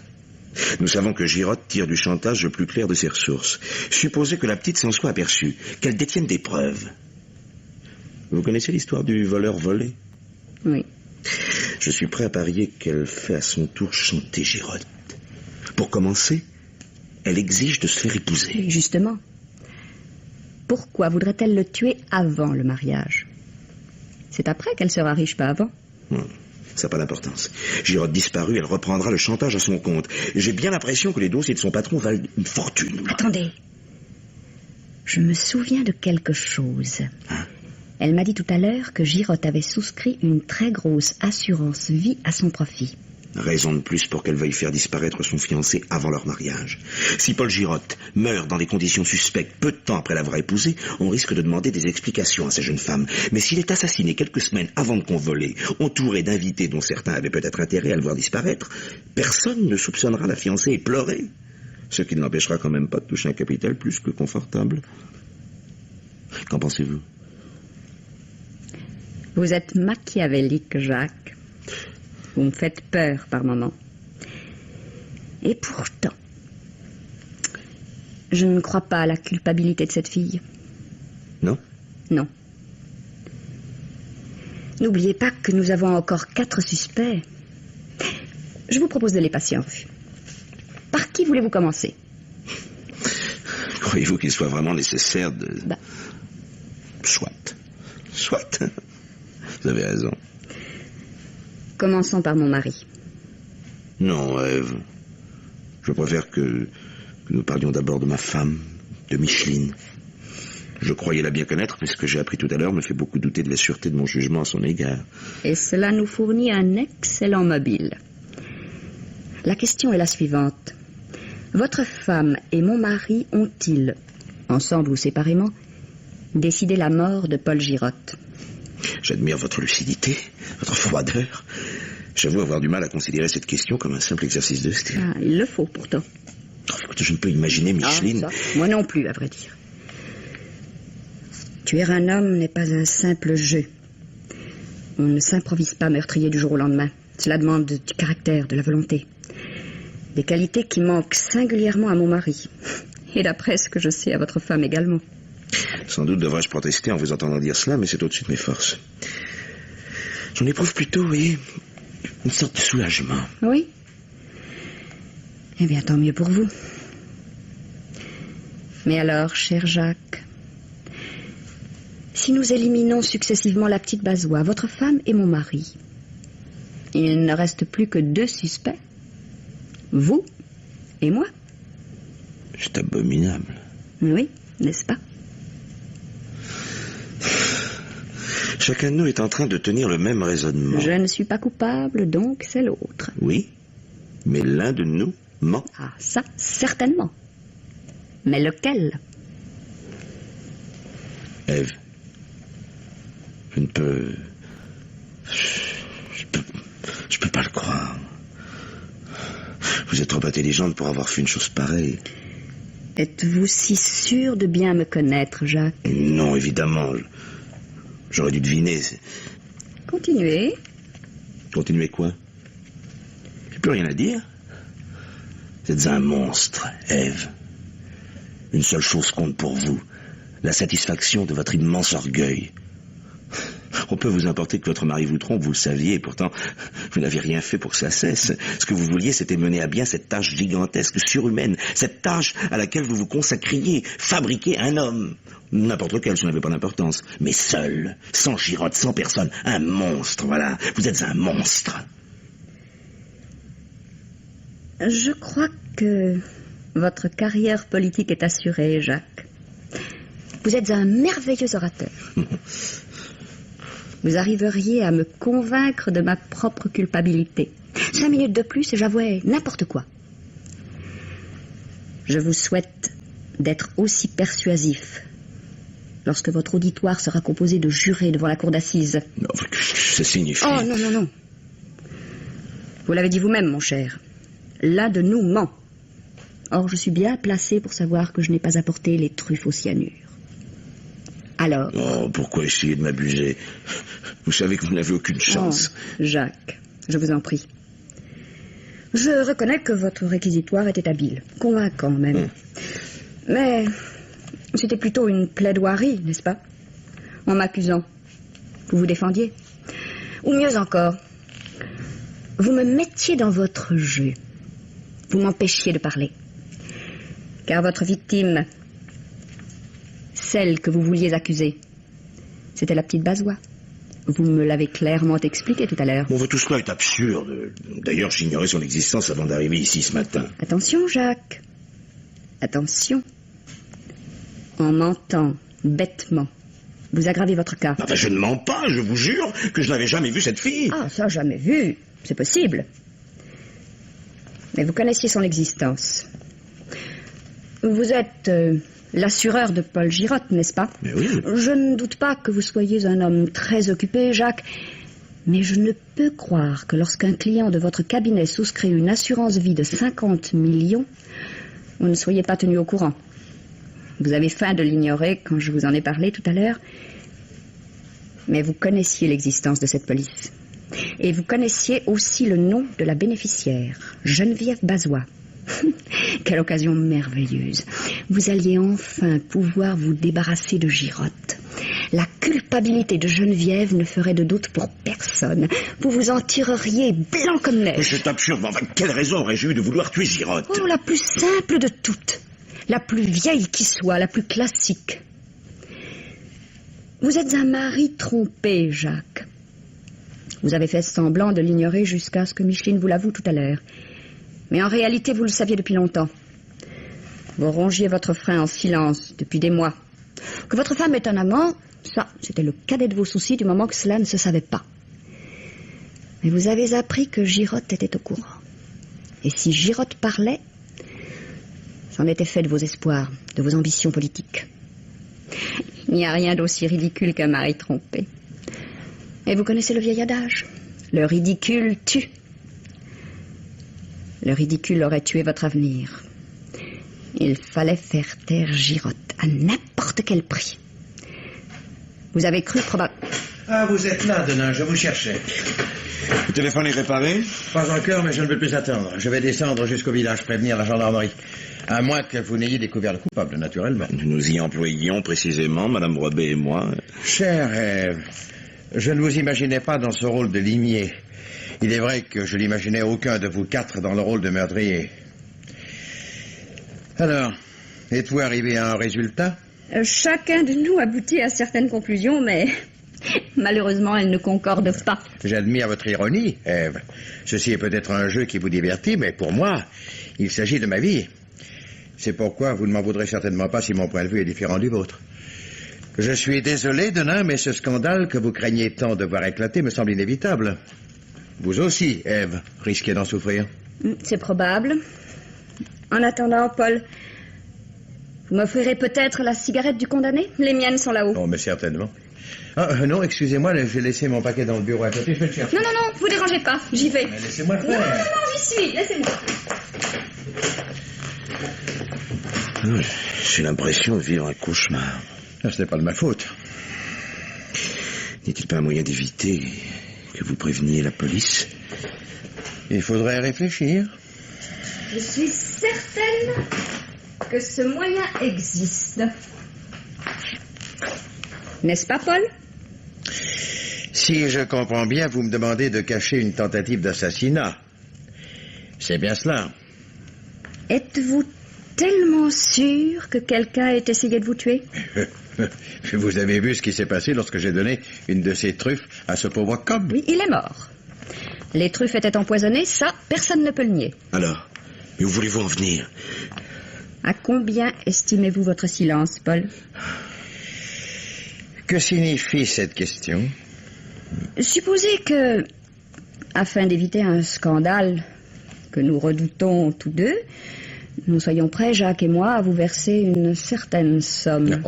Nous savons que Girotte tire du chantage le plus clair de ses ressources. Supposez que la petite s'en soit aperçue, qu'elle détienne des preuves. Vous connaissez l'histoire du voleur volé? Oui. Je suis prêt à parier qu'elle fait à son tour chanter Girotte. Pour commencer, Elle exige de se faire épouser. Et justement, pourquoi voudrait-elle le tuer avant le mariage? C'est après qu'elle sera riche, pas avant. Ça n'a pas d'importance. Girotte disparue, elle reprendra le chantage à son compte. J'ai bien l'impression que les dossiers de son patron valent une fortune. Attendez. Je me souviens de quelque chose. Hein? Elle m'a dit tout à l'heure que Girotte avait souscrit une très grosse assurance vie à son profit. Raison de plus pour qu'elle veuille faire disparaître son fiancé avant leur mariage. Si Paul Girotte meurt dans des conditions suspectes peu de temps après l'avoir épousé, on risque de demander des explications à cette jeune femme. Mais s'il est assassiné quelques semaines avant de convoler, entouré d'invités dont certains avaient peut-être intérêt à le voir disparaître, personne ne soupçonnera la fiancée et pleurer. Ce qui ne l'empêchera quand même pas de toucher un capital plus que confortable. Qu'en pensez-vous? Vous êtes machiavélique, Jacques. Vous me faites peur par moments. Et pourtant, je ne crois pas à la culpabilité de cette fille. Non? Non. N'oubliez pas que nous avons encore 4 suspects. Je vous propose de les passer en revue. Par qui voulez-vous commencer? Croyez-vous qu'il soit vraiment nécessaire de... Soit. Vous avez raison. Commençons par mon mari. Non, Ève. Je préfère que nous parlions d'abord de ma femme, de Micheline. Je croyais la bien connaître, mais ce que j'ai appris tout à l'heure me fait beaucoup douter de la sûreté de mon jugement à son égard. Et cela nous fournit un excellent mobile. La question est la suivante. Votre femme et mon mari ont-ils, ensemble ou séparément, décidé la mort de Paul Girotte? J'admire votre lucidité, votre froideur. J'avoue avoir du mal à considérer cette question comme un simple exercice de style. Ah, il le faut pourtant. Je ne peux imaginer Micheline... Ah, ça, moi non plus, à vrai dire. Tuer un homme n'est pas un simple jeu. On ne s'improvise pas meurtrier du jour au lendemain. Cela demande du caractère, de la volonté. Des qualités qui manquent singulièrement à mon mari. Et d'après ce que je sais, à votre femme également. Sans doute devrais-je protester en vous entendant dire cela, mais c'est au-dessus de mes forces. J'en éprouve plutôt, oui, une sorte de soulagement. Oui? Eh bien, tant mieux pour vous. Mais alors, cher Jacques, si nous éliminons successivement la petite Bazois, votre femme et mon mari, il ne reste plus que 2 suspects. Vous et moi. C'est abominable. Oui, n'est-ce pas? Chacun de nous est en train de tenir le même raisonnement. Je ne suis pas coupable, donc c'est l'autre. Oui, mais l'un de nous ment. Ah, ça, certainement. Mais lequel? Ève, je ne peux... Je peux pas le croire. Vous êtes trop intelligente pour avoir fait une chose pareille. Êtes-vous si sûr de bien me connaître, Jacques? Non, évidemment. J'aurais dû deviner. Continuez. Continuez quoi? J'ai plus rien à dire. Vous êtes un monstre, Ève. Une seule chose compte pour vous. La satisfaction de votre immense orgueil. On peut vous importer que votre mari vous trompe, vous le saviez, et pourtant, vous n'avez rien fait pour que ça cesse. Ce que vous vouliez, c'était mener à bien cette tâche gigantesque, surhumaine, cette tâche à laquelle vous vous consacriez, fabriquer un homme. N'importe lequel, ça n'avait pas d'importance. Mais seul, sans Girotte, sans personne, un monstre, voilà. Vous êtes un monstre. Je crois que votre carrière politique est assurée, Jacques. Vous êtes un merveilleux orateur. Vous arriveriez à me convaincre de ma propre culpabilité. 5 minutes de plus et j'avouerais n'importe quoi. Je vous souhaite d'être aussi persuasif lorsque votre auditoire sera composé de jurés devant la cour d'assises. Non, ça signifie... Oh, non, non, non. Vous l'avez dit vous-même, mon cher. L'un de nous ment. Or, je suis bien placé pour savoir que je n'ai pas apporté les truffes au cyanure. Alors... Oh, pourquoi essayer de m'abuser? Vous savez que vous n'avez aucune chance. Oh, Jacques, je vous en prie. Je reconnais que votre réquisitoire était habile, convaincant même. Mais c'était plutôt une plaidoirie, n'est-ce pas? En m'accusant, vous vous défendiez. Ou mieux encore, vous me mettiez dans votre jeu. Vous m'empêchiez de parler. Car votre victime, celle que vous vouliez accuser, c'était la petite Bazois. Vous me l'avez clairement expliqué tout à l'heure. Bon, tout cela est absurde. D'ailleurs, j'ignorais son existence avant d'arriver ici ce matin. Attention, Jacques. Attention. En mentant bêtement, vous aggravez votre cas. Enfin, je ne mens pas, je vous jure que je n'avais jamais vu cette fille. Ah, ça, jamais vu. C'est possible. Mais vous connaissiez son existence. Vous êtes l'assureur de Paul Girotte, n'est-ce pas? Mais oui. Je ne doute pas que vous soyez un homme très occupé, Jacques, mais je ne peux croire que lorsqu'un client de votre cabinet souscrit une assurance vie de 50 millions, vous ne soyez pas tenu au courant. Vous avez feint de l'ignorer quand je vous en ai parlé tout à l'heure, mais vous connaissiez l'existence de cette police. Et vous connaissiez aussi le nom de la bénéficiaire, Geneviève Bazois. Quelle occasion merveilleuse. Vous alliez enfin pouvoir vous débarrasser de Girotte. La culpabilité de Geneviève ne ferait de doute pour personne. Vous vous en tireriez blanc comme Mais neige. c'est absurde, mais enfin, quelle raison aurais-je eu de vouloir tuer Girotte? Oh, la plus simple de toutes. La plus vieille qui soit, la plus classique. Vous êtes un mari trompé, Jacques. Vous avez fait semblant de l'ignorer jusqu'à ce que Micheline vous l'avoue tout à l'heure. Mais en réalité, vous le saviez depuis longtemps. Vous rongiez votre frein en silence depuis des mois. Que votre femme est un amant, ça, c'était le cadet de vos soucis du moment que cela ne se savait pas. Mais vous avez appris que Girotte était au courant. Et si Girotte parlait, c'en était fait de vos espoirs, de vos ambitions politiques. Il n'y a rien d'aussi ridicule qu'un mari trompé. Et vous connaissez le vieil adage. Le ridicule tue. Le ridicule aurait tué votre avenir. Il fallait faire taire Girotte à n'importe quel prix. Vous avez cru probablement... Ah, vous êtes là, Denain, je vous cherchais. Le téléphone est réparé? Pas encore, mais je ne peux plus attendre. Je vais descendre jusqu'au village prévenir la gendarmerie. À moins que vous n'ayez découvert le coupable, naturellement. Nous y employions précisément, Madame Robet et moi. Chère Ève, je ne vous imaginais pas dans ce rôle de limier. Il est vrai que je n'imaginais aucun de vous quatre dans le rôle de meurtrier. Alors, êtes-vous arrivé à un résultat? Chacun de nous aboutit à certaines conclusions, mais malheureusement, elles ne concordent pas. J'admire votre ironie, Ève. Ceci est peut-être un jeu qui vous divertit, mais pour moi, il s'agit de ma vie. C'est pourquoi vous ne m'en voudrez certainement pas si mon point de vue est différent du vôtre. Je suis désolé, Denain, mais ce scandale que vous craignez tant de voir éclater me semble inévitable. Vous aussi, Ève, risquez d'en souffrir. C'est probable. En attendant, Paul, vous m'offrirez peut-être la cigarette du condamné? Les miennes sont là-haut. Oh, mais certainement. Ah, non, excusez-moi, j'ai laissé mon paquet dans le bureau à côté, je vais le chercher. Non, vous dérangez pas, j'y vais. Mais laissez-moi Non, faire. j'y suis, laissez-moi. J'ai l'impression de vivre un cauchemar. Ah, ce n'est pas de ma faute. N'est-il pas un moyen d'éviter que vous préveniez la police? Il faudrait réfléchir. Je suis certaine que ce moyen existe. N'est-ce pas, Paul? Si je comprends bien, vous me demandez de cacher une tentative d'assassinat. C'est bien cela. Êtes-vous tellement sûr que quelqu'un ait essayé de vous tuer? Vous avez vu ce qui s'est passé lorsque j'ai donné une de ces truffes à ce pauvre Cobb? Oui, il est mort. Les truffes étaient empoisonnées, ça, personne ne peut le nier. Alors, mais où voulez-vous en venir? À combien estimez-vous votre silence, Paul? Que signifie cette question? Supposez que, afin d'éviter un scandale que nous redoutons tous deux, nous soyons prêts, Jacques et moi, à vous verser une certaine somme.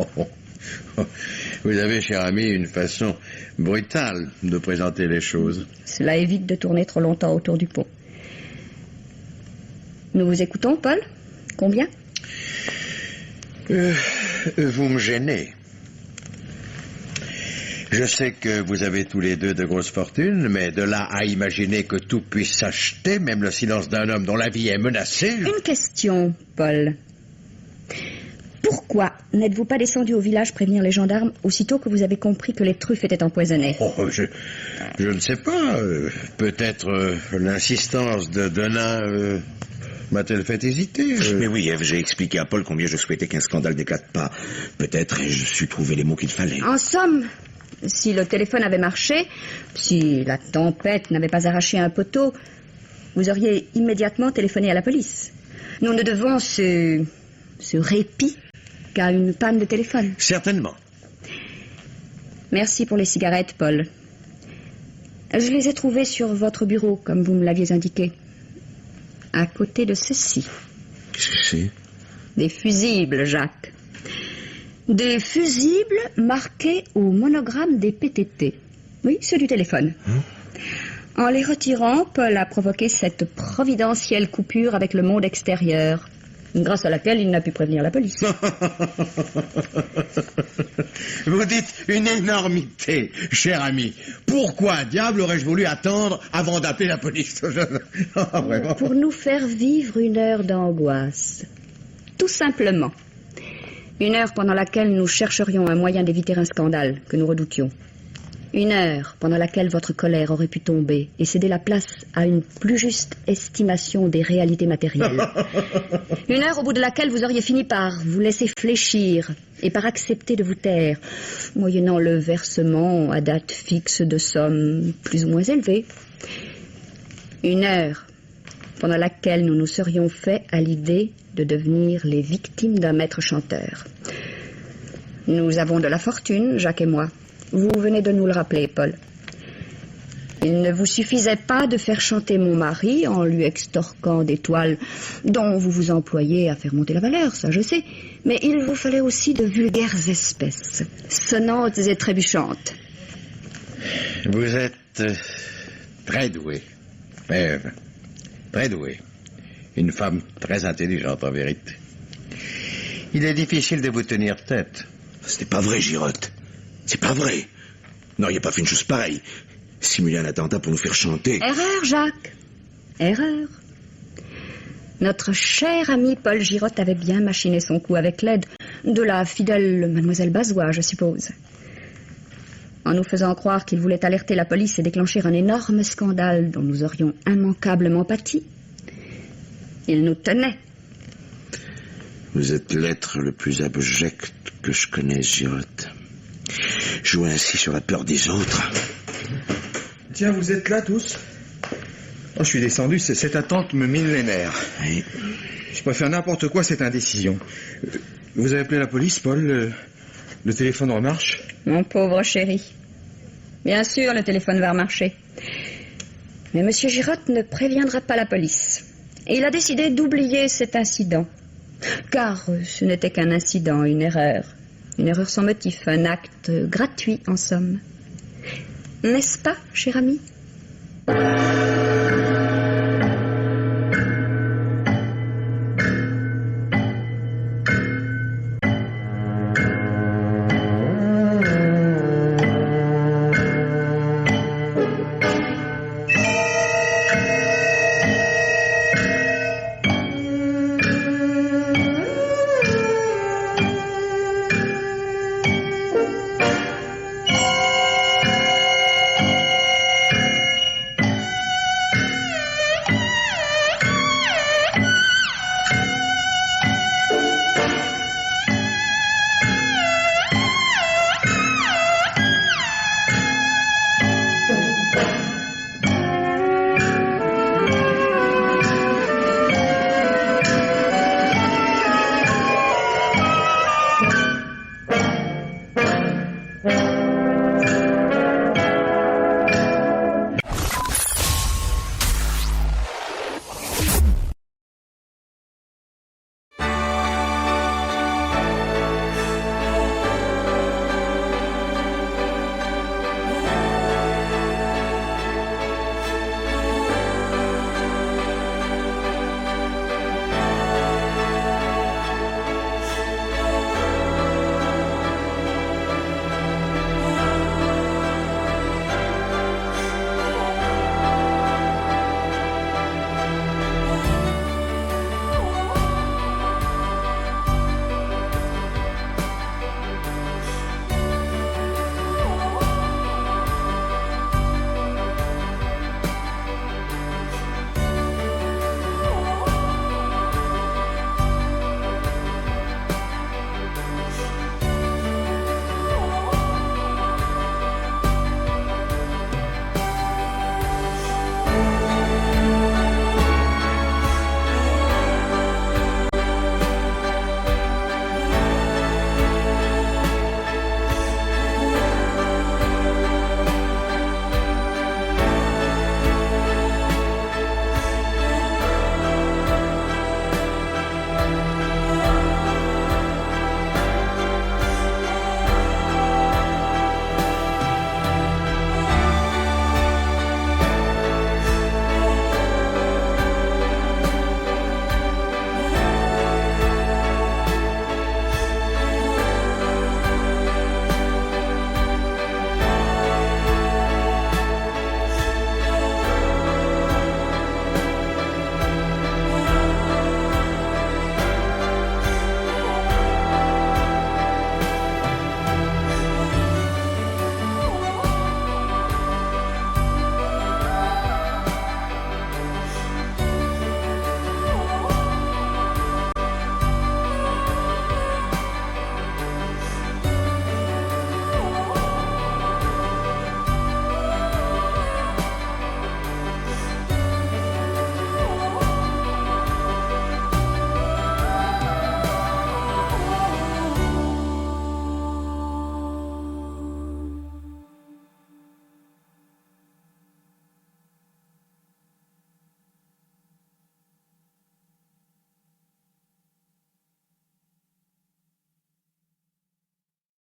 Vous avez, cher ami, une façon brutale de présenter les choses. Cela évite de tourner trop longtemps autour du pot. Nous vous écoutons, Paul? Combien? Vous me gênez. Je sais que vous avez tous les deux de grosses fortunes, mais de là à imaginer que tout puisse s'acheter, même le silence d'un homme dont la vie est menacée... Une question, Paul. Pourquoi n'êtes-vous pas descendu au village prévenir les gendarmes aussitôt que vous avez compris que les truffes étaient empoisonnées? Oh, je ne sais pas. Peut-être l'insistance de Denain... M'a-t-elle fait hésiter Mais oui, Ève, j'ai expliqué à Paul combien je souhaitais qu'un scandale n'éclate pas. Peut-être ai-je su trouver les mots qu'il fallait. En somme, si le téléphone avait marché, si la tempête n'avait pas arraché un poteau, vous auriez immédiatement téléphoné à la police. Nous ne devons ce répit qu'à une panne de téléphone. Certainement. Merci pour les cigarettes, Paul. Je les ai trouvées sur votre bureau, comme vous me l'aviez indiqué. À côté de ceci. Qu'est-ce que c'est? Des fusibles, Jacques. Des fusibles marqués au monogramme des PTT. Oui, ceux du téléphone. En les retirant, Paul a provoqué cette providentielle coupure avec le monde extérieur, grâce à laquelle il n'a pu prévenir la police. Vous dites une énormité, cher ami. Pourquoi diable aurais-je voulu attendre avant d'appeler la police? Vraiment. Pour nous faire vivre une heure d'angoisse. Tout simplement. Une heure pendant laquelle nous chercherions un moyen d'éviter un scandale que nous redoutions. Une heure pendant laquelle votre colère aurait pu tomber et céder la place à une plus juste estimation des réalités matérielles. Une heure au bout de laquelle vous auriez fini par vous laisser fléchir et par accepter de vous taire, moyennant le versement à date fixe de sommes plus ou moins élevées. Une heure pendant laquelle nous nous serions fait à l'idée de devenir les victimes d'un maître chanteur. Nous avons de la fortune, Jacques et moi. Vous venez de nous le rappeler, Paul. Il ne vous suffisait pas de faire chanter mon mari en lui extorquant des toiles dont vous vous employez à faire monter la valeur, ça je sais, mais il vous fallait aussi de vulgaires espèces, sonnantes et trébuchantes. Vous êtes très douée, Ève, très douée. Une femme très intelligente, en vérité. Il est difficile de vous tenir tête. Ce n'est pas vrai, Girotte. C'est pas vrai. Non, il n'y a pas fait une chose pareille. Simuler un attentat pour nous faire chanter. Erreur, Jacques. Erreur. Notre cher ami Paul Girotte avait bien machiné son coup avec l'aide de la fidèle mademoiselle Bazois, je suppose. En nous faisant croire qu'il voulait alerter la police et déclencher un énorme scandale dont nous aurions immanquablement pâti, il nous tenait. Vous êtes l'être le plus abject que je connaisse, Girotte. Jouer ainsi sur la peur des autres. Tiens, vous êtes là tous? Oh, je suis descendu, cette attente me mine les nerfs. Oui. Je préfère n'importe quoi cette indécision. Vous avez appelé la police, Paul? Le téléphone remarche? Mon pauvre chéri. Bien sûr, le téléphone va remarcher. Mais M. Girotte ne préviendra pas la police. Et il a décidé d'oublier cet incident. Car ce n'était qu'un incident, une erreur. Une erreur sans motif, un acte gratuit, en somme. N'est-ce pas, cher ami?